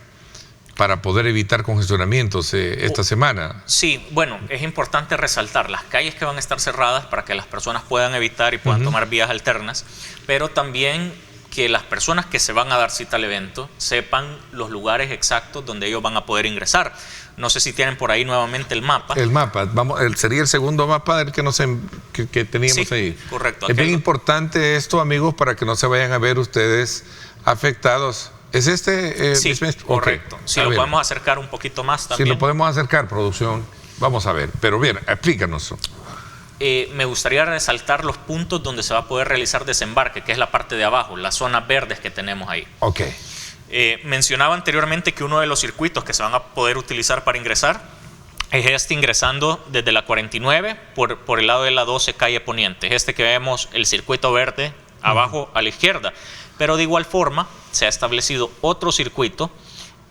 para poder evitar congestionamientos esta semana. Sí, bueno, es importante resaltar las calles que van a estar cerradas para que las personas puedan evitar y puedan tomar vías alternas, pero también que las personas que se van a dar cita al evento sepan los lugares exactos donde ellos van a poder ingresar. No sé si tienen por ahí nuevamente el mapa. El mapa, sería el segundo mapa del que teníamos sí, ahí. Correcto. Es bien importante esto, amigos, para que no se vayan a ver ustedes afectados. ¿Es este? Sí, correcto. Okay. Si lo podemos acercar un poquito más también. Si lo podemos acercar, producción, vamos a ver. Pero bien, explícanos. Me gustaría resaltar los puntos donde se va a poder realizar desembarque, que es la parte de abajo, las zonas verdes que tenemos ahí. Ok. Mencionaba anteriormente que uno de los circuitos que se van a poder utilizar para ingresar es ingresando desde la 49 por el lado de la 12 calle Poniente. Este que vemos, el circuito verde abajo a la izquierda. Pero de igual forma se ha establecido otro circuito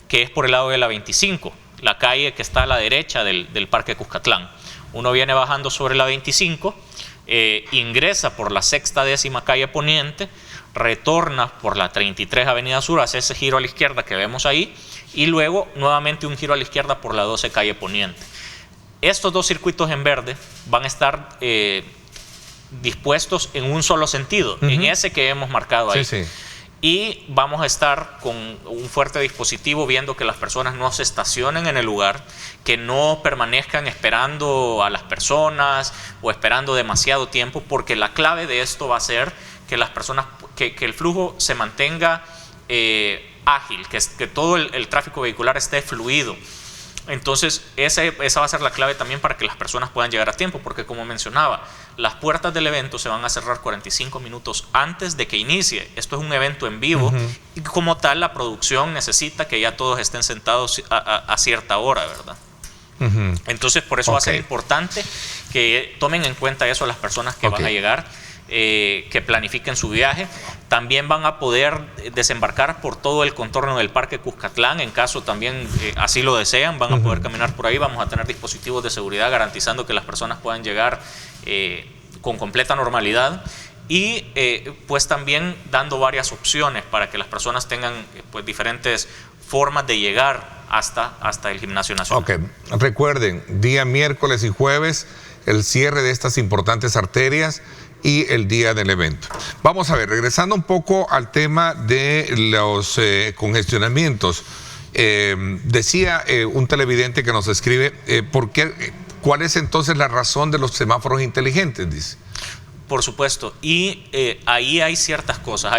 que es por el lado de la 25, la calle que está a la derecha del Parque Cuscatlán. Uno viene bajando sobre la 25, ingresa por la 6ª calle Poniente, retorna por la 33 Avenida Sur, hace ese giro a la izquierda que vemos ahí, y luego nuevamente un giro a la izquierda por la 12 calle Poniente. Estos dos circuitos en verde van a estar dispuestos en un solo sentido, en ese que hemos marcado ahí. Sí. Y vamos a estar con un fuerte dispositivo viendo que las personas no se estacionen en el lugar, que no permanezcan esperando a las personas o esperando demasiado tiempo, porque la clave de esto va a ser que las personas, que el flujo se mantenga ágil, que todo el tráfico vehicular esté fluido. Entonces, esa va a ser la clave también para que las personas puedan llegar a tiempo, porque como mencionaba, las puertas del evento se van a cerrar 45 minutos antes de que inicie. Esto es un evento en vivo y como tal la producción necesita que ya todos estén sentados a cierta hora, ¿verdad? Entonces, por eso va a ser importante que tomen en cuenta eso las personas que van a llegar, que planifiquen su viaje. También van a poder desembarcar por todo el contorno del Parque Cuscatlán, en caso también así lo desean, van a poder caminar por ahí. Vamos a tener dispositivos de seguridad garantizando que las personas puedan llegar con completa normalidad y pues también dando varias opciones para que las personas tengan pues diferentes formas de llegar hasta el Gimnasio Nacional. Ok, recuerden, día miércoles y jueves, el cierre de estas importantes arterias y el día del evento. Vamos a ver, regresando un poco al tema de los congestionamientos. Decía un televidente que nos escribe, ¿cuál es entonces la razón de los semáforos inteligentes? Dice. Por supuesto, y ahí hay ciertas cosas.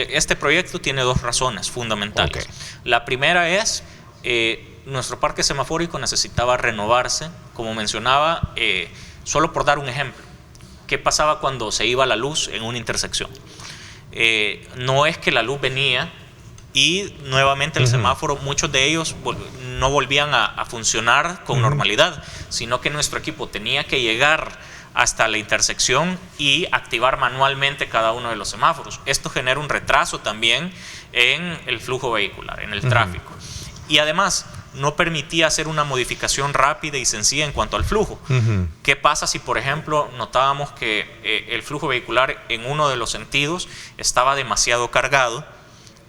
Este proyecto tiene dos razones fundamentales. Okay. La primera es, nuestro parque semafórico necesitaba renovarse, como mencionaba, solo por dar un ejemplo. ¿Qué pasaba cuando se iba la luz en una intersección? No es que la luz venía y nuevamente el semáforo, muchos de ellos no volvían a funcionar con normalidad, sino que nuestro equipo tenía que llegar hasta la intersección y activar manualmente cada uno de los semáforos. Esto genera un retraso también en el flujo vehicular, en el tráfico. Y además, no permitía hacer una modificación rápida y sencilla en cuanto al flujo. ¿Qué pasa si, por ejemplo, notábamos que el flujo vehicular en uno de los sentidos estaba demasiado cargado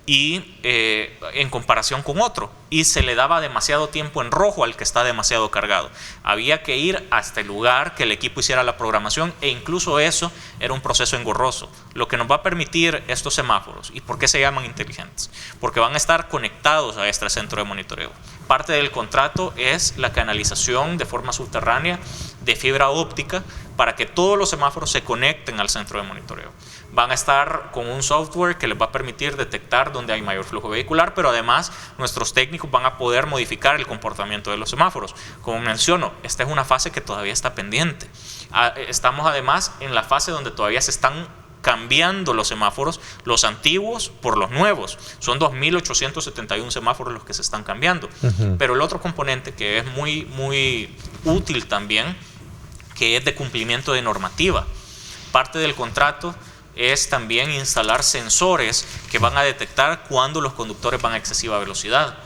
y en comparación con otro, y se le daba demasiado tiempo en rojo al que está demasiado cargado? Había que ir hasta el lugar que el equipo hiciera la programación, e incluso eso era un proceso engorroso. Lo que nos va a permitir estos semáforos, ¿y por qué se llaman inteligentes? Porque van a estar conectados a este centro de monitoreo. Parte del contrato es la canalización de forma subterránea de fibra óptica para que todos los semáforos se conecten al centro de monitoreo. Van a estar con un software que les va a permitir detectar dónde hay mayor flujo vehicular, pero además nuestros técnicos van a poder modificar el comportamiento de los semáforos. Como menciono, esta es una fase que todavía está pendiente. Estamos además en la fase donde todavía se están cambiando los semáforos, los antiguos por los nuevos. Son 2.871 semáforos los que se están cambiando. Pero el otro componente que es muy, muy útil también, que es de cumplimiento de normativa. Parte del contrato es también instalar sensores que van a detectar cuando los conductores van a excesiva velocidad,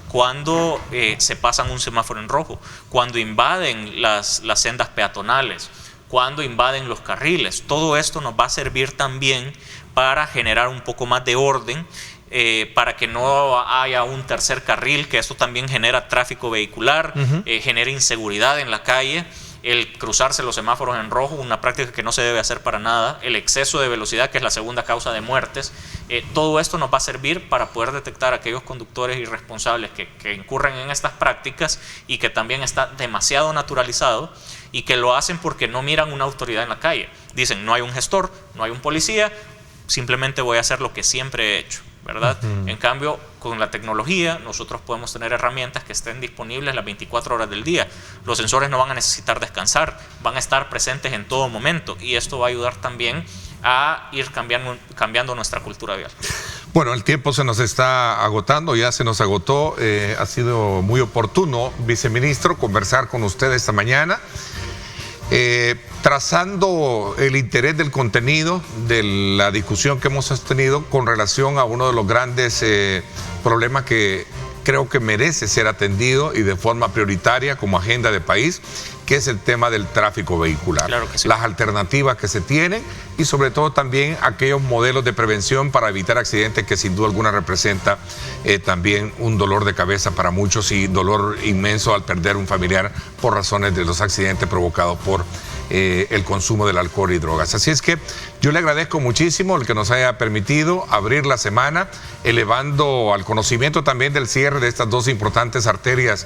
cuando se pasan un semáforo en rojo, cuando invaden las sendas peatonales, cuando invaden los carriles. Todo esto nos va a servir también para generar un poco más de orden, para que no haya un tercer carril, que esto también genera tráfico vehicular, genera inseguridad en la calle. El cruzarse los semáforos en rojo, una práctica que no se debe hacer para nada, el exceso de velocidad, que es la segunda causa de muertes. Todo esto nos va a servir para poder detectar a aquellos conductores irresponsables que incurren en estas prácticas y que también está demasiado naturalizado y que lo hacen porque no miran una autoridad en la calle. Dicen, no hay un gestor, no hay un policía, simplemente voy a hacer lo que siempre he hecho, ¿verdad? En cambio, con la tecnología, nosotros podemos tener herramientas que estén disponibles las 24 horas del día. Los sensores no van a necesitar descansar, van a estar presentes en todo momento, y esto va a ayudar también a ir cambiando nuestra cultura vial. Bueno, el tiempo se nos está agotando, ya se nos agotó. Ha sido muy oportuno, viceministro, conversar con usted esta mañana. Trazando el interés del contenido de la discusión que hemos sostenido con relación a uno de los grandes problemas que creo que merece ser atendido y de forma prioritaria como agenda de país, que es el tema del tráfico vehicular. Claro que sí. Las alternativas que se tienen y sobre todo también aquellos modelos de prevención para evitar accidentes, que sin duda alguna representa también un dolor de cabeza para muchos y dolor inmenso al perder un familiar por razones de los accidentes provocados por el consumo del alcohol y drogas. Así es que yo le agradezco muchísimo el que nos haya permitido abrir la semana, elevando al conocimiento también del cierre de estas dos importantes arterias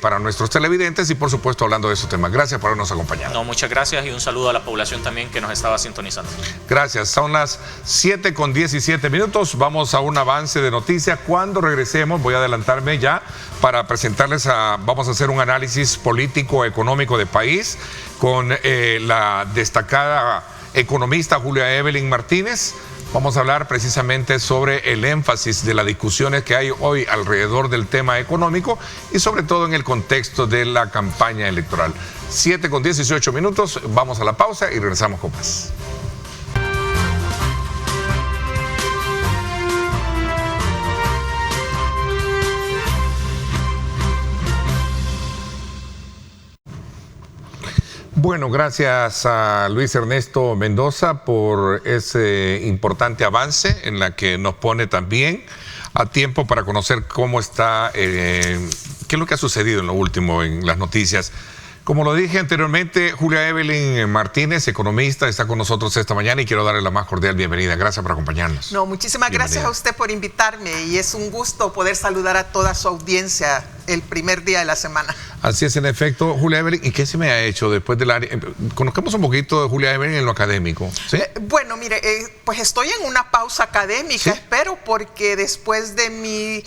para nuestros televidentes y por supuesto hablando de esos temas. Gracias por habernos acompañado. No, muchas gracias y un saludo a la población también que nos estaba sintonizando. Gracias. Son las 7:17. Vamos a un avance de noticias. Cuando regresemos, voy a adelantarme ya para presentarles vamos a hacer un análisis político económico de país con la destacada economista Julia Evelyn Martínez. Vamos a hablar precisamente sobre el énfasis de las discusiones que hay hoy alrededor del tema económico y sobre todo en el contexto de la campaña electoral. 7:18. Vamos a la pausa y regresamos con más. Bueno, gracias a Luis Ernesto Mendoza por ese importante avance en la que nos pone también a tiempo para conocer cómo está, qué es lo que ha sucedido en lo último en las noticias. Como lo dije anteriormente, Julia Evelyn Martínez, economista, está con nosotros esta mañana y quiero darle la más cordial bienvenida. Gracias por acompañarnos. No, muchísimas gracias a usted por invitarme y es un gusto poder saludar a toda su audiencia el primer día de la semana. Así es, en efecto, Julia Evelyn. ¿Y qué se me ha hecho después del área? Conozcamos un poquito de Julia Evelyn en lo académico. ¿Sí? Bueno, mire, pues estoy en una pausa académica, ¿sí? Espero, porque después de mi,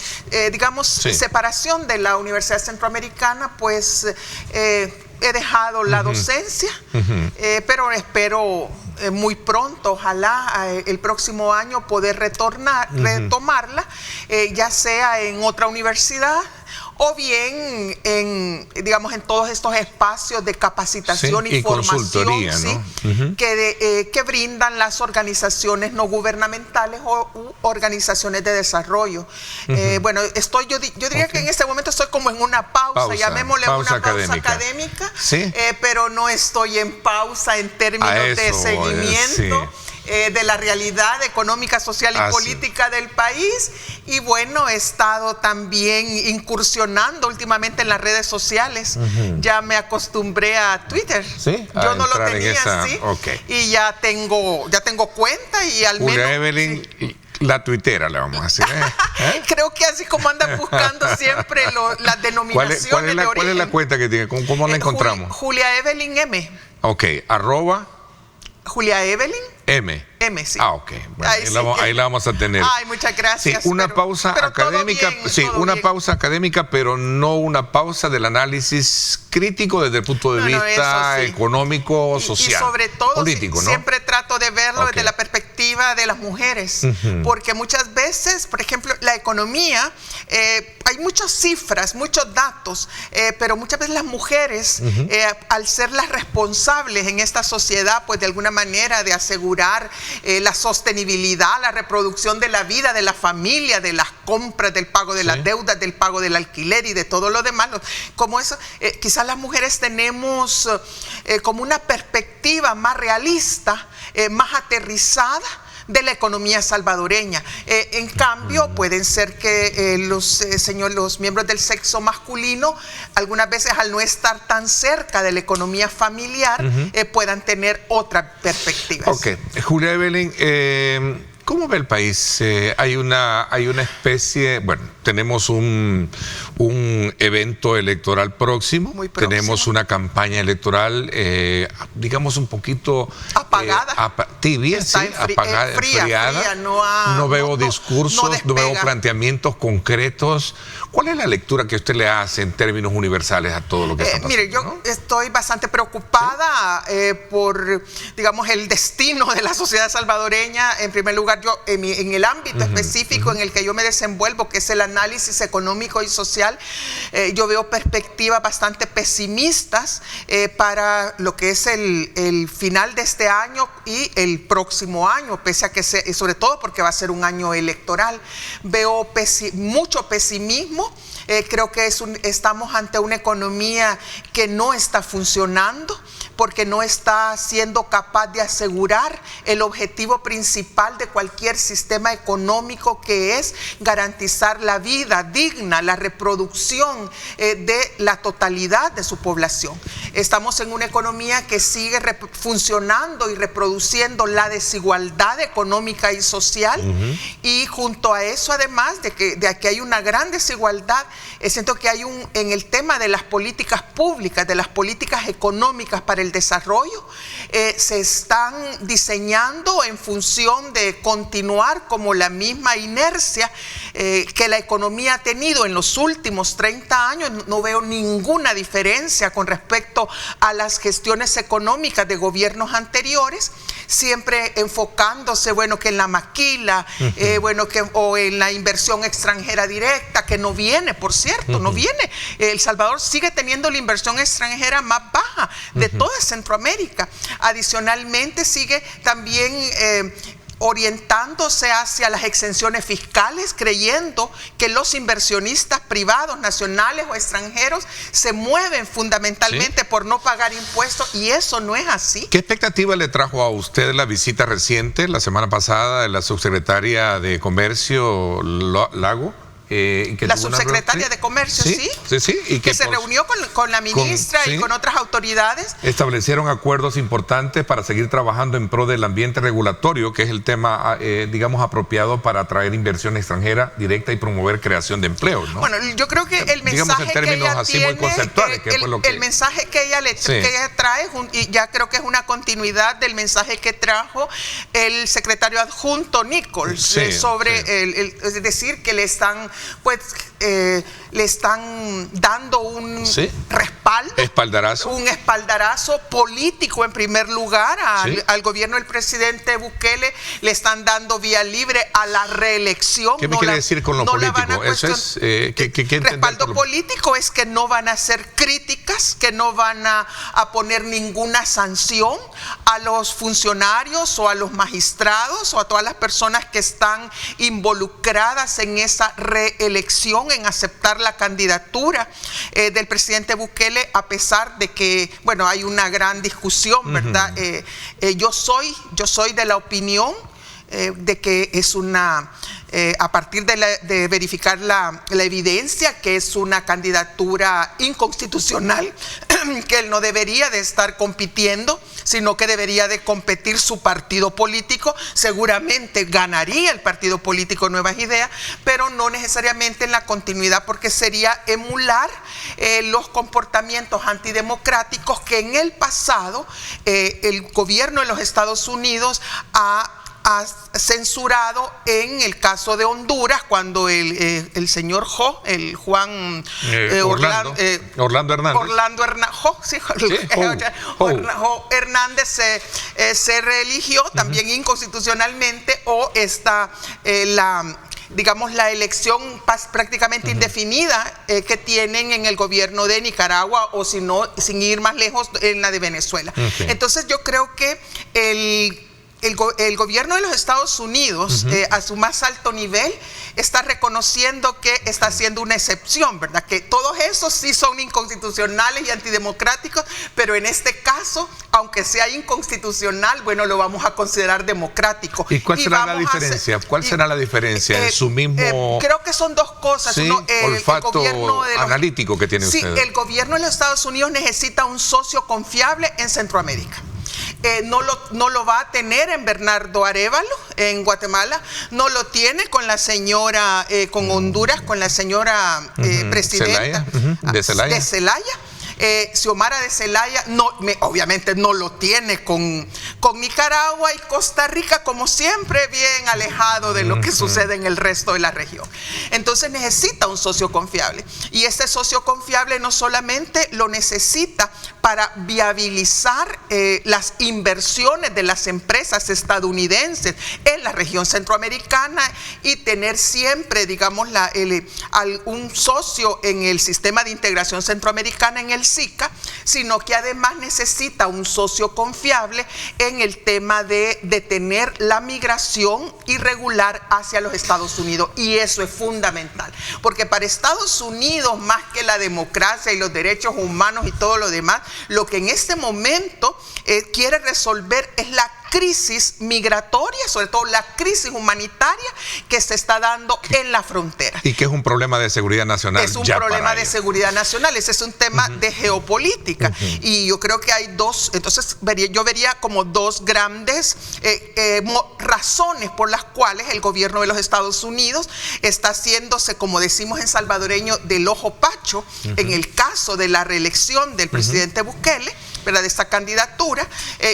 digamos, sí, separación de la Universidad Centroamericana, pues he dejado la docencia, pero espero muy pronto, ojalá el próximo año poder retomarla, ya sea en otra universidad o bien digamos, en todos estos espacios de capacitación y formación, ¿no? que brindan las organizaciones no gubernamentales o organizaciones de desarrollo. Bueno, yo diría que en este momento estoy como en una pausa, llamémosle una pausa académica, ¿sí? Pero no estoy en pausa en términos de seguimiento. De la realidad económica, social y política del país. Y bueno, he estado también incursionando últimamente en las redes sociales. Ya me acostumbré a Twitter. ¿Sí? Yo no lo tenía así. Y ya tengo cuenta y al menos... Julia Evelyn... Sí. La tuitera, le vamos a decir. Creo que así como andan buscando siempre las denominaciones de origen. ¿Cuál es la cuenta que tiene? ¿Cómo la encontramos? Julia Evelyn M. Ok, Julia Evelyn M. Sí. Ok. Bueno, ahí la vamos a tener. Ay, muchas gracias. Sí, una pausa académica. Sí, una pausa académica, pero no una pausa del análisis crítico desde el punto de vista económico, social. Y sobre todo, político, ¿no? Siempre trato de verlo desde la perspectiva de las mujeres. Porque muchas veces, por ejemplo, la economía, hay muchas cifras, muchos datos, pero muchas veces las mujeres, al ser las responsables en esta sociedad, pues de alguna manera de asegurar la sostenibilidad, la reproducción de la vida, de la familia, de las compras, del pago de las deudas, del pago del alquiler y de todo lo demás. Como eso, quizás las mujeres tenemos como una perspectiva más realista, más aterrizada de la economía salvadoreña. En cambio, pueden ser que los miembros del sexo masculino, algunas veces al no estar tan cerca de la economía familiar, puedan tener otra perspectiva. Ok, Julia Evelyn, ¿cómo ve el país? Hay una especie, bueno, tenemos un evento electoral próximo, tenemos una campaña electoral, digamos, un poquito apagada, tibia, sí, apagada, enfriada. No veo discursos, no veo planteamientos concretos. ¿Cuál es la lectura que usted le hace en términos universales a todo lo que está pasando? Mire, yo estoy bastante preocupada por, digamos, el destino de la sociedad salvadoreña. En primer lugar, yo en el ámbito específico en el que yo me desenvuelvo, que es el análisis económico y social, yo veo perspectivas bastante pesimistas para lo que es el final de este año y el próximo año, pese a que sobre todo porque va a ser un año electoral. Veo mucho pesimismo. Creo que estamos ante una economía que no está funcionando, porque no está siendo capaz de asegurar el objetivo principal de cualquier sistema económico, que es garantizar la vida digna, la reproducción de la totalidad de su población. Estamos en una economía que sigue funcionando y reproduciendo la desigualdad económica y social, y junto a eso, además de que hay una gran desigualdad, siento que hay en el tema de las políticas públicas, de las políticas económicas para el desarrollo, se están diseñando en función de continuar como la misma inercia que la economía ha tenido en los últimos 30 años. No veo ninguna diferencia con respecto a las gestiones económicas de gobiernos anteriores, siempre enfocándose, bueno, que en la maquila, o en la inversión extranjera directa, que no viene, por cierto, no viene. El Salvador sigue teniendo la inversión extranjera más baja de toda Centroamérica. Adicionalmente, sigue también orientándose hacia las exenciones fiscales, creyendo que los inversionistas privados, nacionales o extranjeros, se mueven fundamentalmente por no pagar impuestos, y eso no es así. ¿Qué expectativa le trajo a usted la visita reciente, la semana pasada, de la subsecretaria de Comercio, Lago? La subsecretaria de Comercio, sí. Y que se reunió con la ministra y con otras autoridades. Establecieron acuerdos importantes para seguir trabajando en pro del ambiente regulatorio, que es el tema, digamos, apropiado para atraer inversión extranjera directa y promover creación de empleos, ¿no? Bueno, yo creo que el mensaje que ella tiene, el mensaje que ella trae, y ya creo que es una continuidad del mensaje que trajo el secretario adjunto Nichols, sobre es decir, que le están dando un respaldo, un espaldarazo político en primer lugar al gobierno del presidente Bukele, le están dando vía libre a la reelección. ¿Qué me quiere decir con lo político? Eso es respaldo político es que no van a hacer críticas, que no van a poner ninguna sanción a los funcionarios o a los magistrados o a todas las personas que están involucradas en esa reelección, en aceptar la candidatura del presidente Bukele, a pesar de que, bueno, hay una gran discusión, ¿verdad? Yo soy de la opinión de que es una, a partir de verificar la evidencia, que es una candidatura inconstitucional, que él no debería de estar compitiendo, sino que debería de competir su partido político. Seguramente ganaría el partido político Nuevas Ideas, pero no necesariamente en la continuidad, porque sería emular los comportamientos antidemocráticos que en el pasado el gobierno de los Estados Unidos ha censurado en el caso de Honduras, cuando el señor Hernández se reeligió también inconstitucionalmente, o digamos, la elección prácticamente indefinida que tienen en el gobierno de Nicaragua, o si no, sin ir más lejos, en la de Venezuela. Entonces yo creo que el gobierno de los Estados Unidos, a su más alto nivel, está reconociendo que está haciendo una excepción, ¿verdad? Que todos esos sí son inconstitucionales y antidemocráticos, pero en este caso, aunque sea inconstitucional, bueno, lo vamos a considerar democrático. ¿Y cuál será la diferencia? ¿Cuál será la diferencia en su mismo... creo que son dos cosas. Uno, olfato analítico que tiene usted. Sí, el gobierno de los Estados Unidos necesita un socio confiable en Centroamérica. No lo va a tener en Bernardo Arévalo, en Guatemala, no lo tiene con la señora, con Honduras, con la señora presidenta de Zelaya. Xiomara de Zelaya obviamente no lo tiene con Nicaragua, y Costa Rica, como siempre, bien alejado de lo que sucede en el resto de la región. Entonces necesita un socio confiable, y ese socio confiable no solamente lo necesita para viabilizar las inversiones de las empresas estadounidenses en la región centroamericana, y tener siempre, digamos, un socio en el sistema de integración centroamericana, en el SICA, sino que además necesita un socio confiable en el tema de detener la migración irregular hacia los Estados Unidos. Y eso es fundamental, porque para Estados Unidos, más que la democracia y los derechos humanos y todo lo demás, lo que en este momento quiere resolver es la crisis migratoria, sobre todo la crisis humanitaria que se está dando en la frontera. Y que es un problema de seguridad nacional. Es un problema de seguridad nacional, ese es un tema de geopolítica. Y yo creo que hay dos, entonces yo vería como dos grandes razones por las cuales el gobierno de los Estados Unidos está haciéndose, como decimos en salvadoreño, del ojo pacho en el caso de la reelección del presidente Bukele, ¿verdad?, de esta candidatura,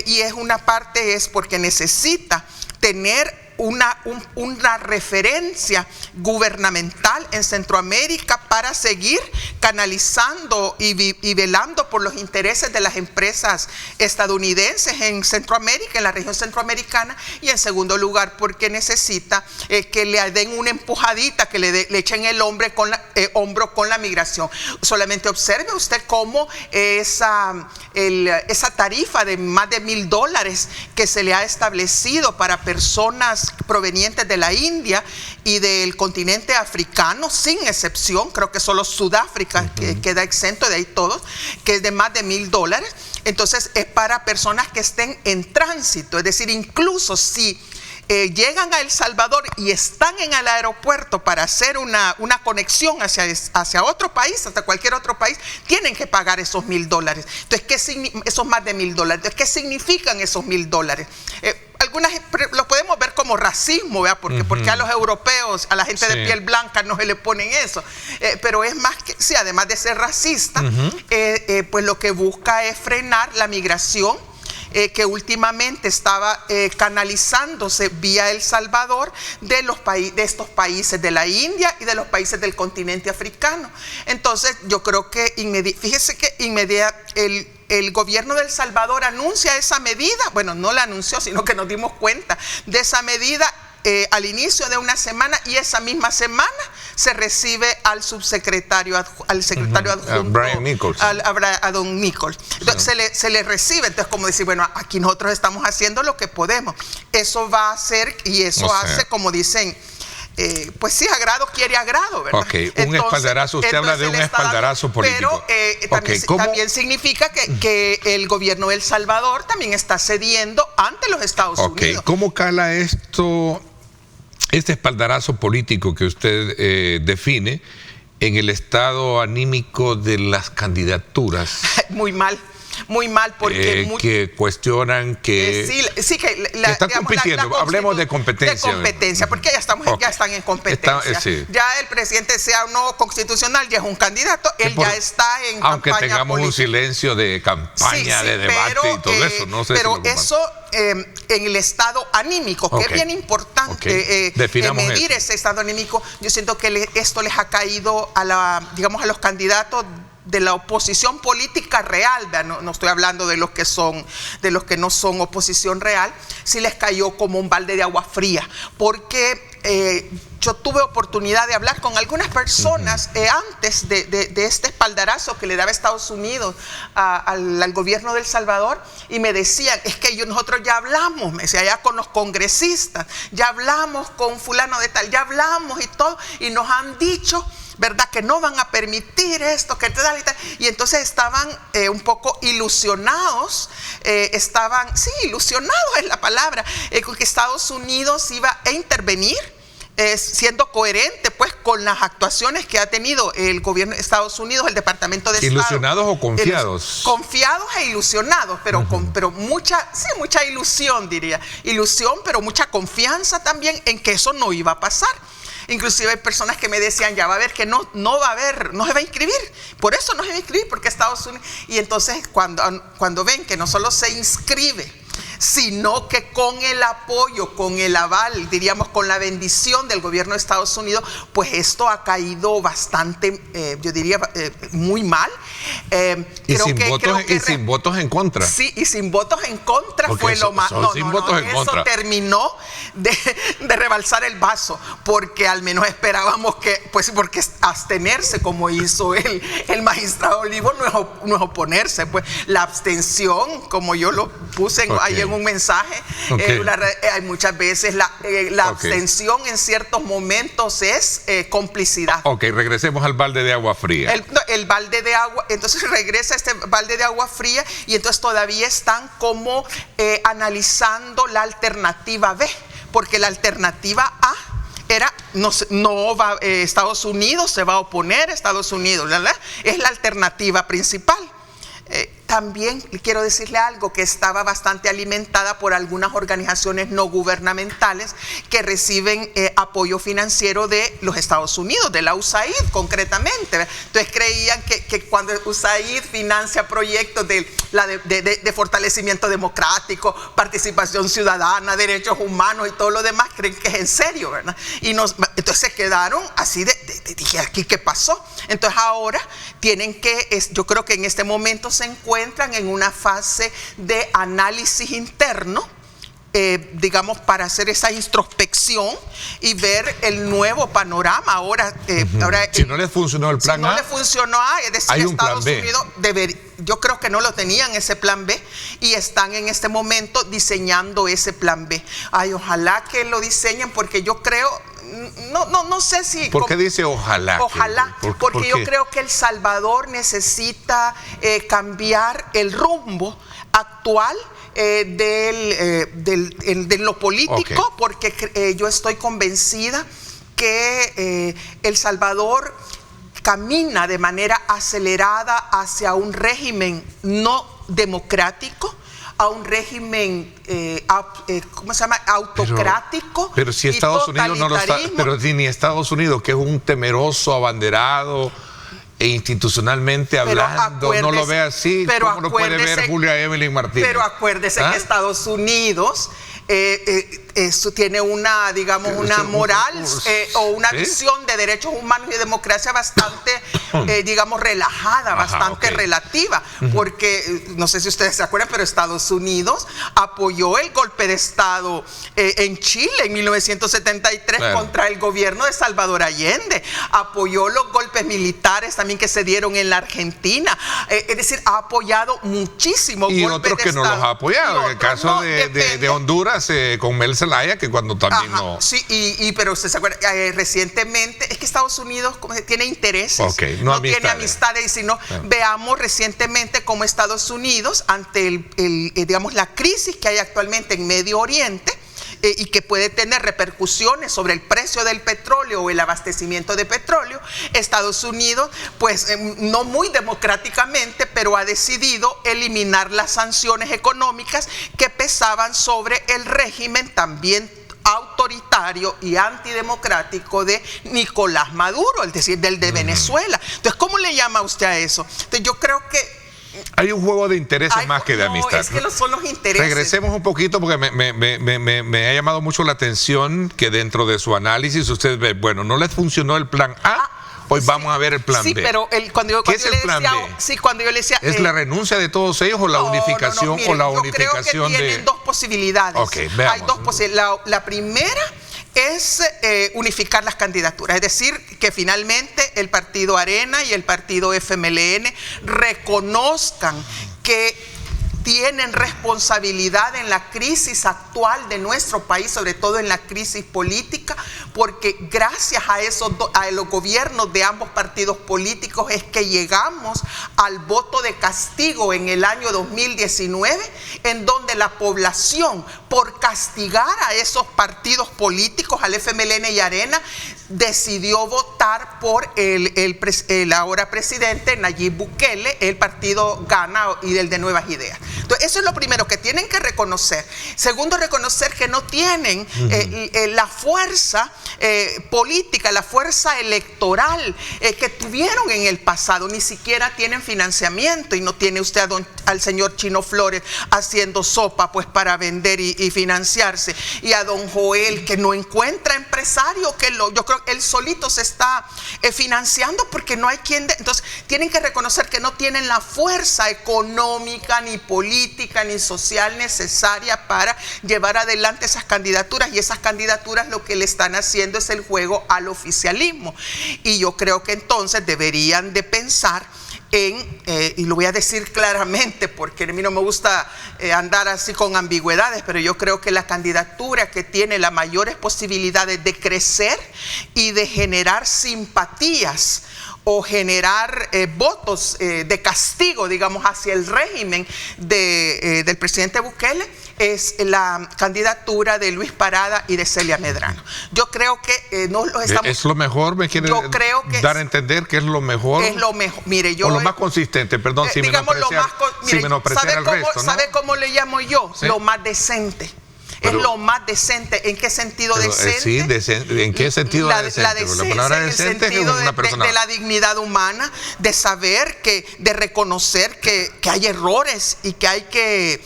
y es una parte es porque necesita tener una referencia gubernamental en Centroamérica para seguir canalizando y velando por los intereses de las empresas estadounidenses en Centroamérica, en la región centroamericana, y en segundo lugar porque necesita que le den una empujadita, que le echen el hombro con la migración. Solamente observe usted cómo esa tarifa de más de $1,000 que se le ha establecido para personas provenientes de la India y del continente africano, sin excepción, creo que solo Sudáfrica que queda exento, de ahí todos, que es de más de $1,000. Entonces es para personas que estén en tránsito, es decir, incluso si llegan a El Salvador y están en el aeropuerto para hacer una conexión hacia otro país, hacia cualquier otro país, tienen que pagar esos $1,000. Entonces, esos más de $1,000. Entonces, ¿qué significan esos $1,000? Algunas lo podemos ver como racismo, ¿verdad? Porque a los europeos, a la gente de piel blanca no se le ponen eso, pero es más que, sí, además de ser racista, pues lo que busca es frenar la migración que últimamente estaba canalizándose vía El Salvador de estos países de la India y de los países del continente africano. Entonces yo creo que fíjese que el gobierno de El Salvador anuncia esa medida, bueno, no la anunció, sino que nos dimos cuenta de esa medida al inicio de una semana, y esa misma semana se recibe al secretario adjunto, Brian Nichols. a don Nichols. Entonces se le recibe, entonces como decir, bueno, aquí nosotros estamos haciendo lo que podemos. Eso va a hacer, y eso hace, como dicen, pues sí, agrado quiere agrado, ¿verdad? Ok, espaldarazo, usted habla de un espaldarazo político. Pero también significa que el gobierno de El Salvador también está cediendo ante los Estados Unidos. ¿Cómo cala este espaldarazo político que usted define en el estado anímico de las candidaturas? Muy mal. Muy mal, porque que cuestionan que sí, que están compitiendo. Hablemos de competencia. De competencia, porque ya están en competencia. Ya el presidente, sea o no conconstitucional, ya es un candidato, ya está en aunque campaña tengamos política. Un silencio de campaña, de debate y todo eso. No sé pero eso en el estado anímico, que es bien importante medir ese estado anímico. Yo siento que esto les ha caído a los candidatos de la oposición política real, no estoy hablando de los que no son oposición real, sí les cayó como un balde de agua fría, porque yo tuve oportunidad de hablar con algunas personas antes de este espaldarazo que le daba Estados Unidos al gobierno de El Salvador, y me decían, es que nosotros ya hablamos, me decía, ya con los congresistas, ya hablamos con fulano de tal, ya hablamos y todo, y nos han dicho, ¿verdad?, que no van a permitir esto, que tal y tal. Y entonces estaban un poco ilusionados, ilusionados es la palabra, con que Estados Unidos iba a intervenir, siendo coherente pues con las actuaciones que ha tenido el gobierno de Estados Unidos, el Departamento de Estado. ¿Ilusionados o confiados? Confiados e ilusionados, pero mucha ilusión, diría. Ilusión, pero mucha confianza también en que eso no iba a pasar. Inclusive hay personas que me decían, ya va a ver que no se va a inscribir, por eso no se va a inscribir, porque Estados Unidos. Y entonces cuando ven que no solo se inscribe, sino que con el apoyo, con el aval, diríamos con la bendición del gobierno de Estados Unidos, pues esto ha caído bastante, yo diría, muy mal. Sin votos en contra. Sí, y sin votos en contra. Porque fue lo más. Eso terminó de rebalsar el vaso, porque al menos esperábamos que, pues, porque abstenerse, como hizo el magistrado Olivo, no es oponerse, pues la abstención, como yo lo puse ahí en un mensaje, hay muchas veces la abstención en ciertos momentos es complicidad. Regresemos al balde de agua fría. El balde de agua, entonces regresa este balde de agua fría, y entonces todavía están como analizando la alternativa B, porque la alternativa A era Estados Unidos se va a oponer, Estados Unidos, ¿verdad? Es la alternativa principal. también quiero decirle algo, que estaba bastante alimentada por algunas organizaciones no gubernamentales que reciben apoyo financiero de los Estados Unidos, de la USAID concretamente. Entonces creían que cuando USAID financia proyectos de fortalecimiento democrático, participación ciudadana, derechos humanos y todo lo demás, creen que es en serio, ¿verdad? Y entonces se quedaron así dije, ¿aquí qué pasó? Entonces ahora yo creo que en este momento se encuentran en una fase de análisis interno, digamos, para hacer esa introspección y ver el nuevo panorama. Ahora, si no les funcionó el plan A, si no le funcionó A, es decir, hay un Estados plan B. Unidos yo creo que no lo tenían ese plan B y están en este momento diseñando ese plan B. Ay, ojalá que lo diseñen, porque yo creo, no sé si... ¿Por qué dice ojalá? Ojalá, porque yo creo que El Salvador necesita cambiar el rumbo actual de lo político, porque yo estoy convencida que El Salvador camina de manera acelerada hacia un régimen no democrático, a un régimen ¿cómo se llama? Autocrático. Pero si Estados Unidos no lo está, pero si ni Estados Unidos, que es un temeroso abanderado e institucionalmente hablando, no lo ve así, ¿cómo lo puede ver Julia Evelyn Martínez? Pero acuérdese que Estados Unidos eso tiene una, digamos, una moral o una visión de derechos humanos y de democracia bastante, digamos, relajada, bastante relativa, porque no sé si ustedes se acuerdan, pero Estados Unidos apoyó el golpe de Estado en Chile en 1973 contra el gobierno de Salvador Allende, apoyó los golpes militares también que se dieron en la Argentina, es decir, ha apoyado muchísimos y golpes otros que no los ha apoyado, en el caso de Honduras con Mel Zelaya, que cuando también no... Sí, pero usted se acuerda, recientemente, es que Estados Unidos tiene intereses, no tiene amistades, sino veamos recientemente cómo Estados Unidos, ante digamos, la crisis que hay actualmente en Medio Oriente, y que puede tener repercusiones sobre el precio del petróleo o el abastecimiento de petróleo, Estados Unidos, pues no muy democráticamente, pero ha decidido eliminar las sanciones económicas que pesaban sobre el régimen también autoritario y antidemocrático de Nicolás Maduro, es decir, del de Venezuela. Entonces, ¿cómo le llama usted a eso? Entonces, yo creo que hay un juego de intereses más que de amistad. Es que son los intereses. Regresemos un poquito porque me ha llamado mucho la atención que dentro de su análisis usted ve, bueno, no les funcionó el plan A, hoy vamos a ver el plan B. Sí, pero cuando yo le decía... ¿Es la renuncia de todos ellos o la unificación miren, o la unificación yo creo que tienen dos posibilidades. Veamos. Hay dos posibilidades. La primera es unificar las candidaturas, es decir, que finalmente el partido Arena y el partido FMLN reconozcan que tienen responsabilidad en la crisis actual de nuestro país, sobre todo en la crisis política, porque gracias a los gobiernos de ambos partidos políticos es que llegamos al voto de castigo en el año 2019, en donde la población, por castigar a esos partidos políticos, al FMLN y Arena, decidió votar por el ahora presidente Nayib Bukele, el partido Gana y el de Nuevas Ideas. Entonces, eso es lo primero que tienen que reconocer. Segundo, reconocer que no tienen la fuerza política, la fuerza electoral que tuvieron en el pasado. Ni siquiera tienen financiamiento, y no tiene usted al señor Chino Flores haciendo sopa pues para vender y financiarse, y a don Joel, que no encuentra empresario, yo creo que él solito se está financiando porque no hay quien entonces tienen que reconocer que no tienen la fuerza económica, ni política, ni social necesaria para llevar adelante esas candidaturas, y esas candidaturas lo que le están haciendo es el juego al oficialismo. Y yo creo que entonces deberían de pensar y lo voy a decir claramente porque a mí no me gusta andar así con ambigüedades, pero yo creo que la candidatura que tiene las mayores posibilidades de crecer y de generar simpatías o generar votos de castigo, digamos, hacia el régimen del presidente Bukele, es la candidatura de Luis Parada y de Celia Medrano. Yo creo que no lo estamos... ¿Es lo mejor? ¿Me quiere dar a entender que es lo mejor? Es lo mejor. Mire, yo... O lo más consistente, perdón, sin menospreciar el resto, ¿no? ¿Sabe cómo le llamo yo? ¿Sí? Lo más decente. Pero, es lo más decente. ¿En qué sentido decente? Sí, ¿en qué sentido decente? La decencia, la palabra en decente el sentido es una persona... de la dignidad humana, de saber de reconocer que hay errores y que hay que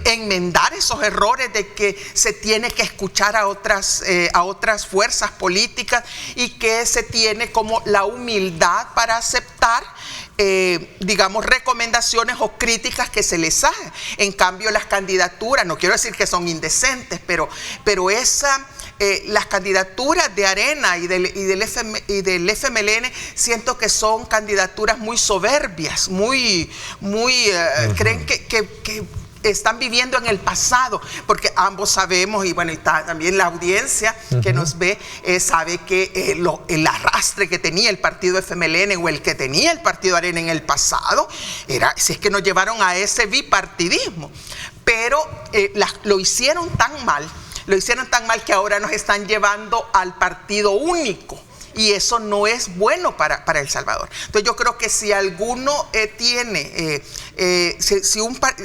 enmendar esos errores, de que se tiene que escuchar a otras fuerzas políticas y que se tiene como la humildad para aceptar digamos, recomendaciones o críticas que se les hagan. En cambio, las candidaturas, no quiero decir que son indecentes, pero las candidaturas de Arena y del FMLN, siento que son candidaturas muy soberbias, creen que están viviendo en el pasado, porque ambos sabemos, y bueno, está también la audiencia que nos ve, sabe que el arrastre que tenía el partido FMLN o el que tenía el partido Arena en el pasado, si es que nos llevaron a ese bipartidismo, pero lo hicieron tan mal que ahora nos están llevando al partido único. Y eso no es bueno para El Salvador. Entonces yo creo que si alguno tiene,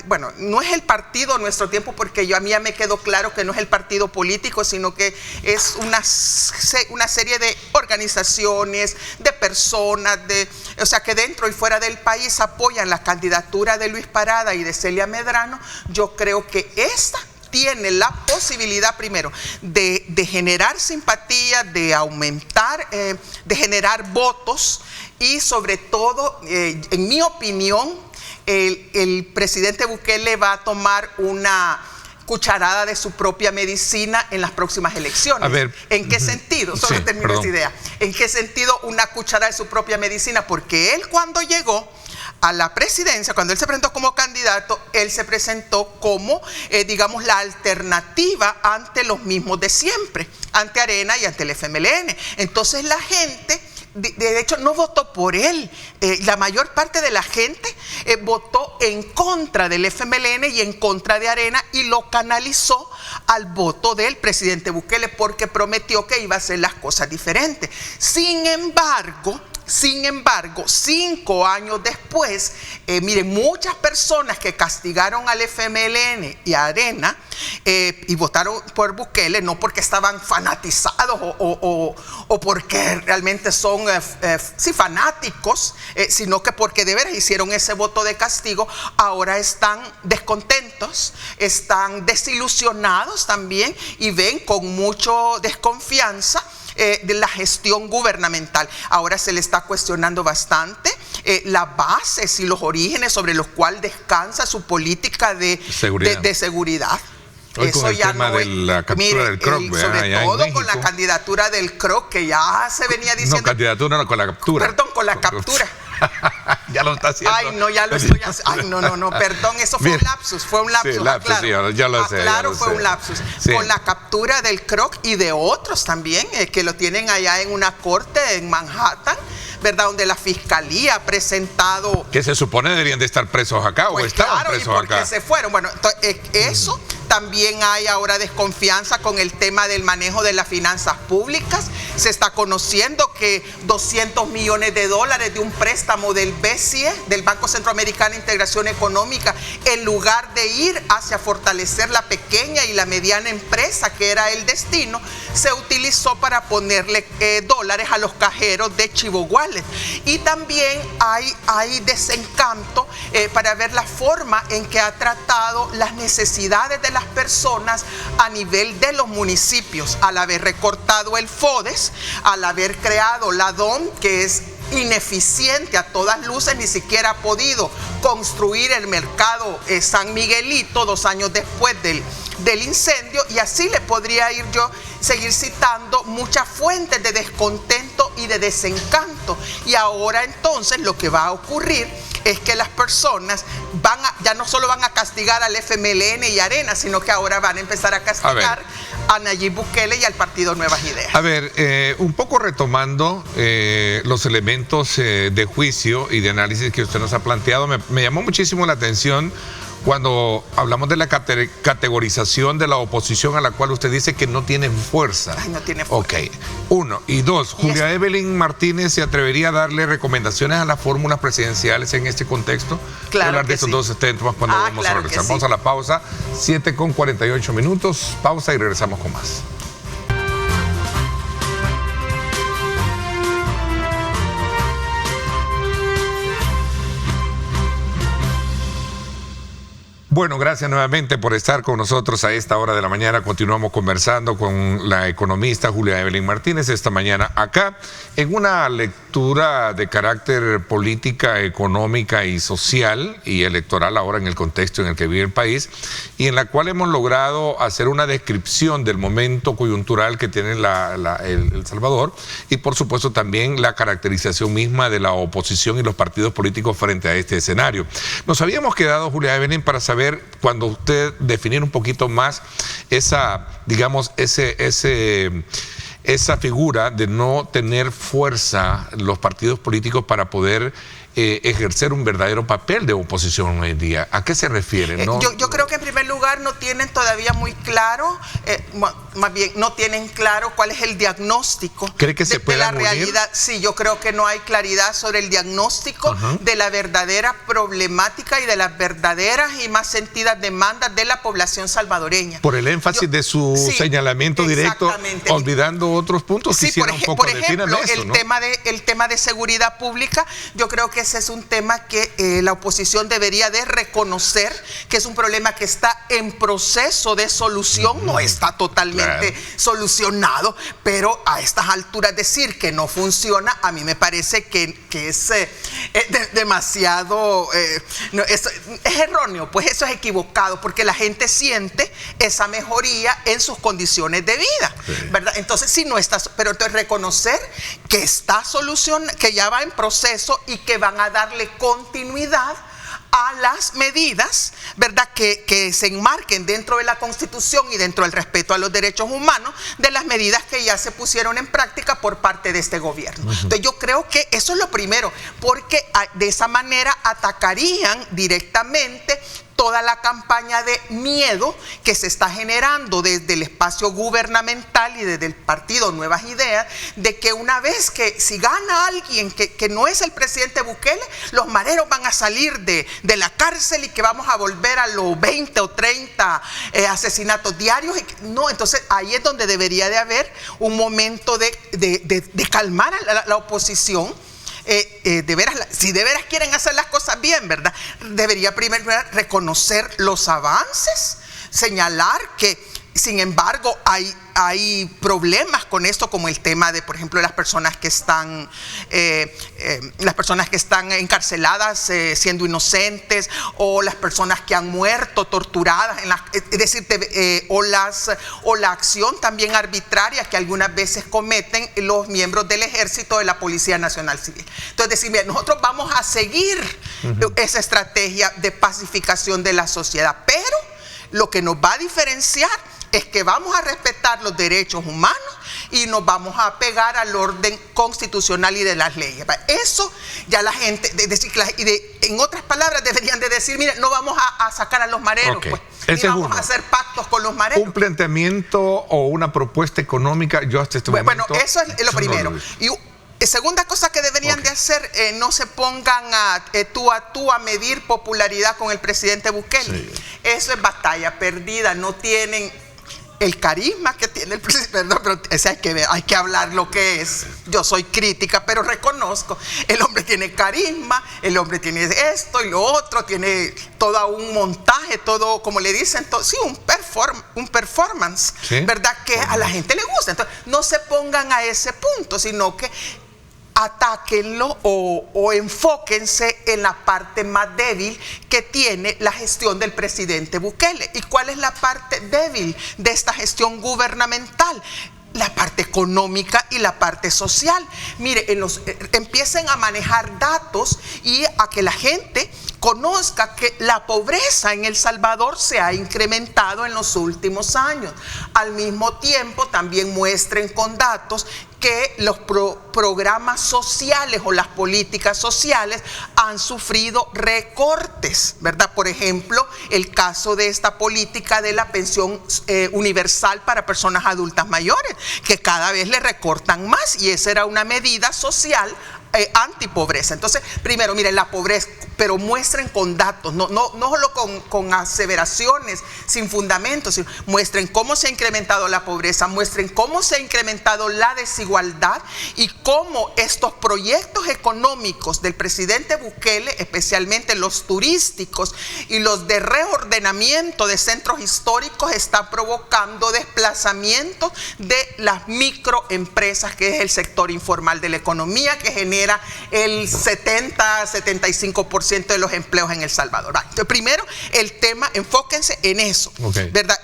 bueno, no es el partido Nuestro Tiempo, porque a mí ya me quedó claro que no es el partido político, sino que es una serie de organizaciones, de personas, o sea, que dentro y fuera del país apoyan la candidatura de Luis Parada y de Celia Medrano. Yo creo que esta tiene la posibilidad, primero, de generar simpatía, de aumentar, de generar votos y sobre todo, en mi opinión, el presidente Bukele va a tomar una cucharada de su propia medicina en las próximas elecciones. A ver, ¿en qué sentido? Solo termino esa idea. ¿En qué sentido una cucharada de su propia medicina? Porque él, cuando llegó a la presidencia, cuando él se presentó como candidato, él se presentó como, digamos, la alternativa ante los mismos de siempre, ante Arena y ante el FMLN. Entonces la gente, de hecho, no votó por él. La mayor parte de la gente votó en contra del FMLN y en contra de Arena, y lo canalizó al voto del presidente Bukele, porque prometió que iba a hacer las cosas diferentes. Sin embargo, 5 años después, miren, muchas personas que castigaron al FMLN y a Arena y votaron por Bukele, no porque estaban fanatizados o porque realmente son fanáticos, sino que porque de veras hicieron ese voto de castigo, ahora están descontentos, están desilusionados también y ven con mucha desconfianza de la gestión gubernamental. Ahora se le está cuestionando bastante las bases y los orígenes sobre los cuales descansa su política de seguridad. Hoy eso con el ya tema no de la captura del CROC, sobre todo con la candidatura del CROC, que ya se venía diciendo. No, candidatura, no, con la captura. Perdón, con la captura. Ya lo está haciendo. Ay, no, ya lo estoy haciendo. Ay, no, perdón, eso fue un lapsus. Sí, lapsus, sí, ya lo sé. Claro, fue un lapsus. Sí. Con la captura del CROC y de otros también, que lo tienen allá en una corte en Manhattan, ¿verdad? Donde la fiscalía ha presentado. Que se supone deberían de estar presos acá, pues o estaban presos acá. Porque se fueron. Bueno, entonces, eso. También hay ahora desconfianza con el tema del manejo de las finanzas públicas. Se está conociendo que $200 millones de un préstamo del BCE, del Banco Centroamericano de Integración Económica, en lugar de ir hacia fortalecer la pequeña y la mediana empresa, que era el destino, se utilizó para ponerle dólares a los cajeros de Chivo Wallet. Y también hay desencanto para ver la forma en que ha tratado las necesidades de las personas a nivel de los municipios, al haber recortado el FODES, al haber creado la DOM, que es ineficiente a todas luces, ni siquiera ha podido construir el mercado San Miguelito 2 años después del incendio, y así le podría ir yo seguir citando muchas fuentes de descontento y de desencanto. Y ahora entonces lo que va a ocurrir es que las personas ya no solo van a castigar al FMLN y Arena, sino que ahora van a empezar a castigar a Nayib Bukele y al partido Nuevas Ideas. A ver, un poco retomando los elementos de juicio y de análisis que usted nos ha planteado, me llamó muchísimo la atención cuando hablamos de la categorización de la oposición a la cual usted dice que no tiene fuerza. Ay, no tiene fuerza. Ok. 1. Y 2, Julia Evelyn Martínez se atrevería a darle recomendaciones a las fórmulas presidenciales en este contexto. Claro. Hablar de estos dos temas cuando vamos claro a regresar. sí. Vamos a la pausa. 7:48. Pausa y regresamos con más. Bueno, gracias nuevamente por estar con nosotros a esta hora de la mañana. Continuamos conversando con la economista Julia Evelyn Martínez esta mañana acá en una lectura de carácter política, económica y social y electoral ahora en el contexto en el que vive el país, y en la cual hemos logrado hacer una descripción del momento coyuntural que tiene El Salvador y por supuesto también la caracterización misma de la oposición y los partidos políticos frente a este escenario. Nos habíamos quedado, Julia Evelyn, para saber cuando usted definir un poquito más esa, digamos, esa figura de no tener fuerza los partidos políticos para poder ejercer un verdadero papel de oposición hoy en día. ¿A qué se refiere? ¿No? Yo creo que en primer lugar no tienen todavía muy claro, más bien no tienen claro cuál es el diagnóstico. ¿Cree que se puede de la realidad? Sí, yo creo que no hay claridad sobre el diagnóstico de la verdadera problemática y de las verdaderas y más sentidas demandas de la población salvadoreña. Por el énfasis de su señalamiento directo, olvidando otros puntos. Sí, por ejemplo, eso, ¿no? el tema de seguridad pública, yo creo que ese es un tema que la oposición debería de reconocer que es un problema que está en proceso de solución, no está totalmente solucionado, pero a estas alturas decir que no funciona, a mí me parece que es demasiado, es erróneo, pues eso es equivocado, porque la gente siente esa mejoría en sus condiciones de vida, ¿verdad? Entonces, si no está, pero entonces reconocer que está solucionado, que ya va en proceso y que van a darle continuidad a las medidas, ¿verdad?, que se enmarquen dentro de la Constitución y dentro del respeto a los derechos humanos, de las medidas que ya se pusieron en práctica por parte de este gobierno. Entonces yo creo que eso es lo primero, porque de esa manera atacarían directamente toda la campaña de miedo que se está generando desde el espacio gubernamental y desde el partido Nuevas Ideas, de que una vez que si gana alguien que no es el presidente Bukele, los mareros van a salir de la cárcel y que vamos a volver a los 20 o 30 asesinatos diarios. No, entonces ahí es donde debería de haber un momento de calmar a la oposición. De veras, si de veras quieren hacer las cosas bien, ¿verdad?, debería primero reconocer los avances, señalar que sin embargo hay problemas con esto, como el tema de, por ejemplo, las personas que están encarceladas siendo inocentes, o las personas que han muerto torturadas, es decir, o la acción también arbitraria que algunas veces cometen los miembros del Ejército, de la Policía Nacional Civil. Entonces decir, mira, nosotros vamos a seguir esa estrategia de pacificación de la sociedad, pero lo que nos va a diferenciar es que vamos a respetar los derechos humanos y nos vamos a apegar al orden constitucional y de las leyes. Eso ya la gente, en otras palabras, deberían de decir, mire, no vamos a sacar a los mareros, pues, ni vamos a hacer pactos con los mareros. Un planteamiento o una propuesta económica, yo hasta este momento... Bueno, eso es lo primero. Y segunda cosa que deberían de hacer, no se pongan tú a medir popularidad con el presidente Bukele. Sí. Eso es batalla perdida, no tienen el carisma que tiene el presidente. Perdón, pero hay que hablar lo que es. Yo soy crítica, pero reconozco, el hombre tiene carisma, el hombre tiene esto y lo otro, tiene todo un montaje, todo, como le dicen, un performance, ¿verdad?, que a la gente le gusta. Entonces, no se pongan a ese punto, sino que atáquenlo o enfóquense en la parte más débil que tiene la gestión del presidente Bukele. ¿Y cuál es la parte débil de esta gestión gubernamental? La parte económica y la parte social. Mire, empiecen a manejar datos y a que la gente conozca que la pobreza en El Salvador se ha incrementado en los últimos años. Al mismo tiempo, también muestren con datos que los programas sociales o las políticas sociales han sufrido recortes, ¿verdad? Por ejemplo, el caso de esta política de la pensión universal para personas adultas mayores, que cada vez le recortan más, y esa era una medida social antipobreza. Entonces, primero, miren, la pobreza, pero muestren con datos, no solo con aseveraciones sin fundamentos, sino muestren cómo se ha incrementado la pobreza, muestren cómo se ha incrementado la desigualdad y cómo estos proyectos económicos del presidente Bukele, especialmente los turísticos y los de reordenamiento de centros históricos, están provocando desplazamientos de las microempresas, que es el sector informal de la economía, que genera el 70-75% de los empleos en El Salvador. Entonces, primero, el tema, enfóquense en eso, ¿verdad?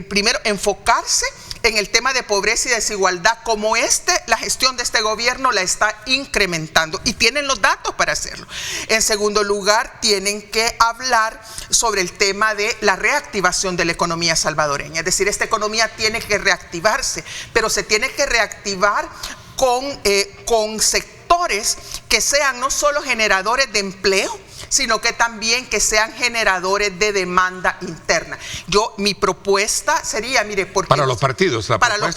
Primero, enfocarse en el tema de pobreza y desigualdad, como la gestión de este gobierno la está incrementando, y tienen los datos para hacerlo. En segundo lugar, tienen que hablar sobre el tema de la reactivación de la economía salvadoreña. Es decir, esta economía tiene que reactivarse, pero se tiene que reactivar con sectores que sean no solo generadores de empleo, sino que también que sean generadores de demanda interna. Mi propuesta sería, mire, porque para los partidos, para los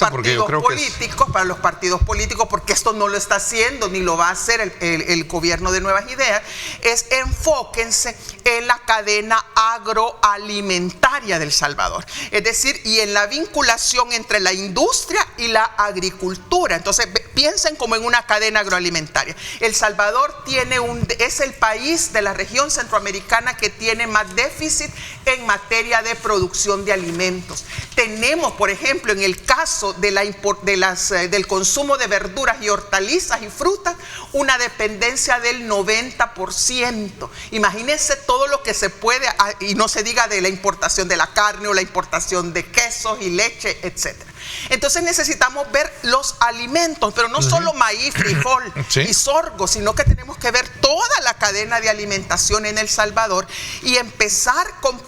partidos políticos, porque esto no lo está haciendo ni lo va a hacer el gobierno de Nuevas Ideas, es enfóquense en la cadena agroalimentaria del Salvador, es decir, y en la vinculación entre la industria y la agricultura. Entonces, piensen como en una cadena agroalimentaria. El Salvador es el país de la región centroamericana que tiene más déficit en materia de producción de alimentos. Tenemos, por ejemplo, en el caso del consumo de verduras y hortalizas y frutas, una dependencia del 90%. Imagínense todo lo que se puede, y no se diga de la importación de la carne o la importación de quesos y leche, etcétera. Entonces necesitamos ver los alimentos, pero no solo maíz, frijol y sorgo, sino que tenemos que ver toda la cadena de alimentación en El Salvador y empezar con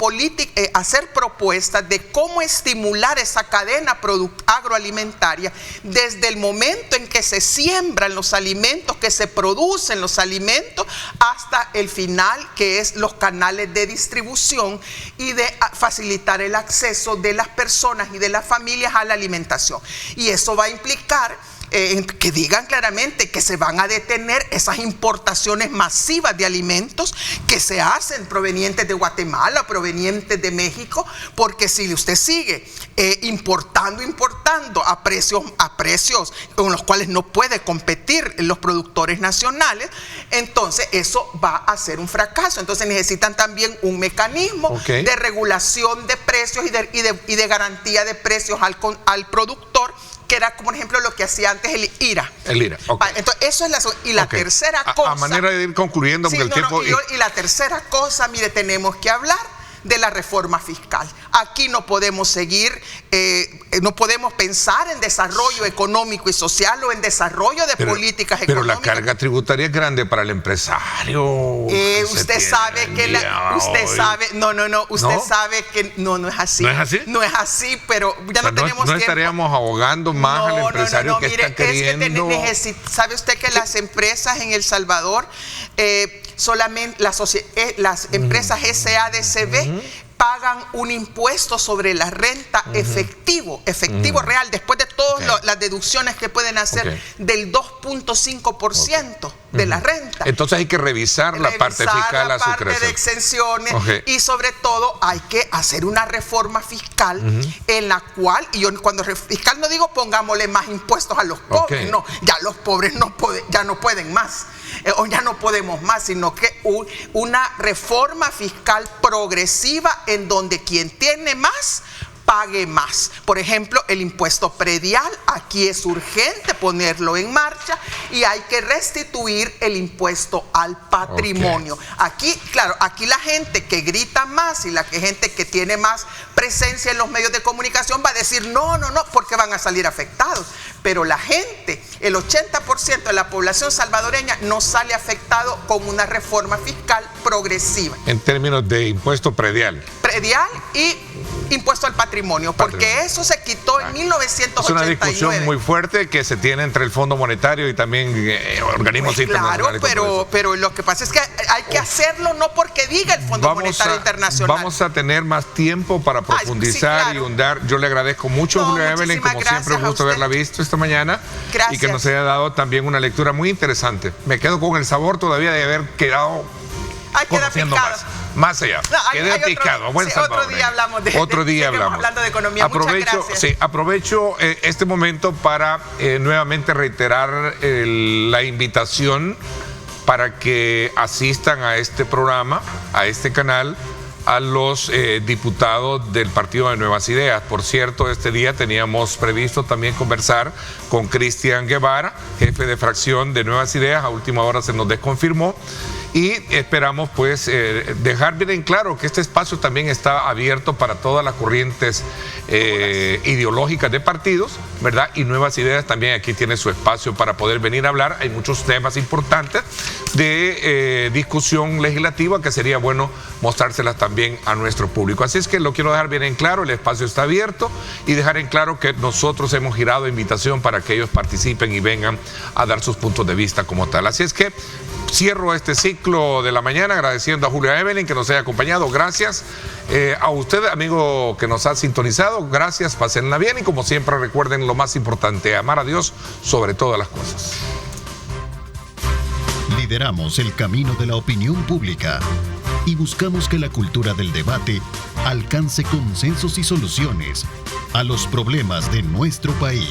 hacer propuestas de cómo estimular esa cadena agroalimentaria desde el momento en que se siembran los alimentos, que se producen los alimentos, hasta el final, que es los canales de distribución, y de facilitar el acceso de las personas y de las familias a la alimentación. Y eso va a implicar que digan claramente que se van a detener esas importaciones masivas de alimentos que se hacen provenientes de Guatemala, provenientes de México, porque si usted sigue importando a precios con los cuales no puede competir los productores nacionales, entonces eso va a ser un fracaso. Entonces necesitan también un mecanismo de regulación de precios y de garantía de precios al productor, que era, por ejemplo, lo que hacía antes el IRA. El IRA, Entonces, eso es la tercera cosa. A manera de ir concluyendo, porque el tiempo... Y la tercera cosa, mire, tenemos que hablar de la reforma fiscal. Aquí no podemos seguir, no podemos pensar en desarrollo económico y social o en desarrollo de políticas económicas. Pero la carga tributaria es grande para el empresario. Usted sabe que sabe que no es así. ¿No es así? No es así, pero ya no tenemos tiempo. No estaríamos ahogando más al empresario que mire, está queriendo. ¿Sabe usted que las empresas en El Salvador, solamente las empresas SADCB, pagan un impuesto sobre la renta efectivo real, después de todas las deducciones que pueden hacer, del 2.5% de la renta? Entonces hay que revisar la parte fiscal a su creación. La parte de exenciones, y sobre todo hay que hacer una reforma fiscal en la cual, y yo cuando fiscal no digo pongámosle más impuestos a los pobres, no, ya los pobres ya no pueden más. O ya no podemos más, sino que una reforma fiscal progresiva en donde quien tiene más pague más. Por ejemplo, el impuesto predial, aquí es urgente ponerlo en marcha, y hay que restituir el impuesto al patrimonio. Aquí, claro, aquí la gente que grita más y la gente que tiene más presencia en los medios de comunicación va a decir no, porque van a salir afectados. Pero la gente, el 80% de la población salvadoreña no sale afectado con una reforma fiscal progresiva. En términos de impuesto predial. Predial y impuesto al patrimonio, porque eso se quitó en 1989. Es una discusión muy fuerte que se tiene entre el Fondo Monetario y también organismos internacionales. Claro, pero lo que pasa es que hay que hacerlo no porque diga el Fondo Monetario Internacional. Vamos a tener más tiempo para profundizar y hundar. Yo le agradezco mucho a Julia Evelyn, como siempre, un gusto haberla visto esta mañana. Gracias. Y que nos haya dado también una lectura muy interesante. Me quedo con el sabor todavía de haber quedado conociendo más allá. Quedé picado. Otro día hablamos de Otro día hablamos. Hablando de economía. Muchas gracias. Aprovecho este momento para nuevamente reiterar la invitación para que asistan a este programa, a este canal, a los diputados del Partido de Nuevas Ideas. Por cierto, este día teníamos previsto también conversar con Cristian Guevara, jefe de fracción de Nuevas Ideas. A última hora se nos desconfirmó. Y esperamos pues dejar bien en claro que este espacio también está abierto para todas las corrientes ideológicas de partidos, ¿verdad? Y Nuevas Ideas también aquí tiene su espacio para poder venir a hablar. Hay muchos temas importantes de discusión legislativa que sería bueno mostrárselas también a nuestro público. Así es que lo quiero dejar bien en claro, el espacio está abierto y dejar en claro que nosotros hemos girado invitación para que ellos participen y vengan a dar sus puntos de vista como tal. Así es que cierro este ciclo de la mañana agradeciendo a Julia Evelyn que nos haya acompañado. Gracias a usted, amigo que nos ha sintonizado. Gracias, pásenla bien y como siempre recuerden lo más importante, amar a Dios sobre todas las cosas. Lideramos el camino de la opinión pública y buscamos que la cultura del debate alcance consensos y soluciones a los problemas de nuestro país.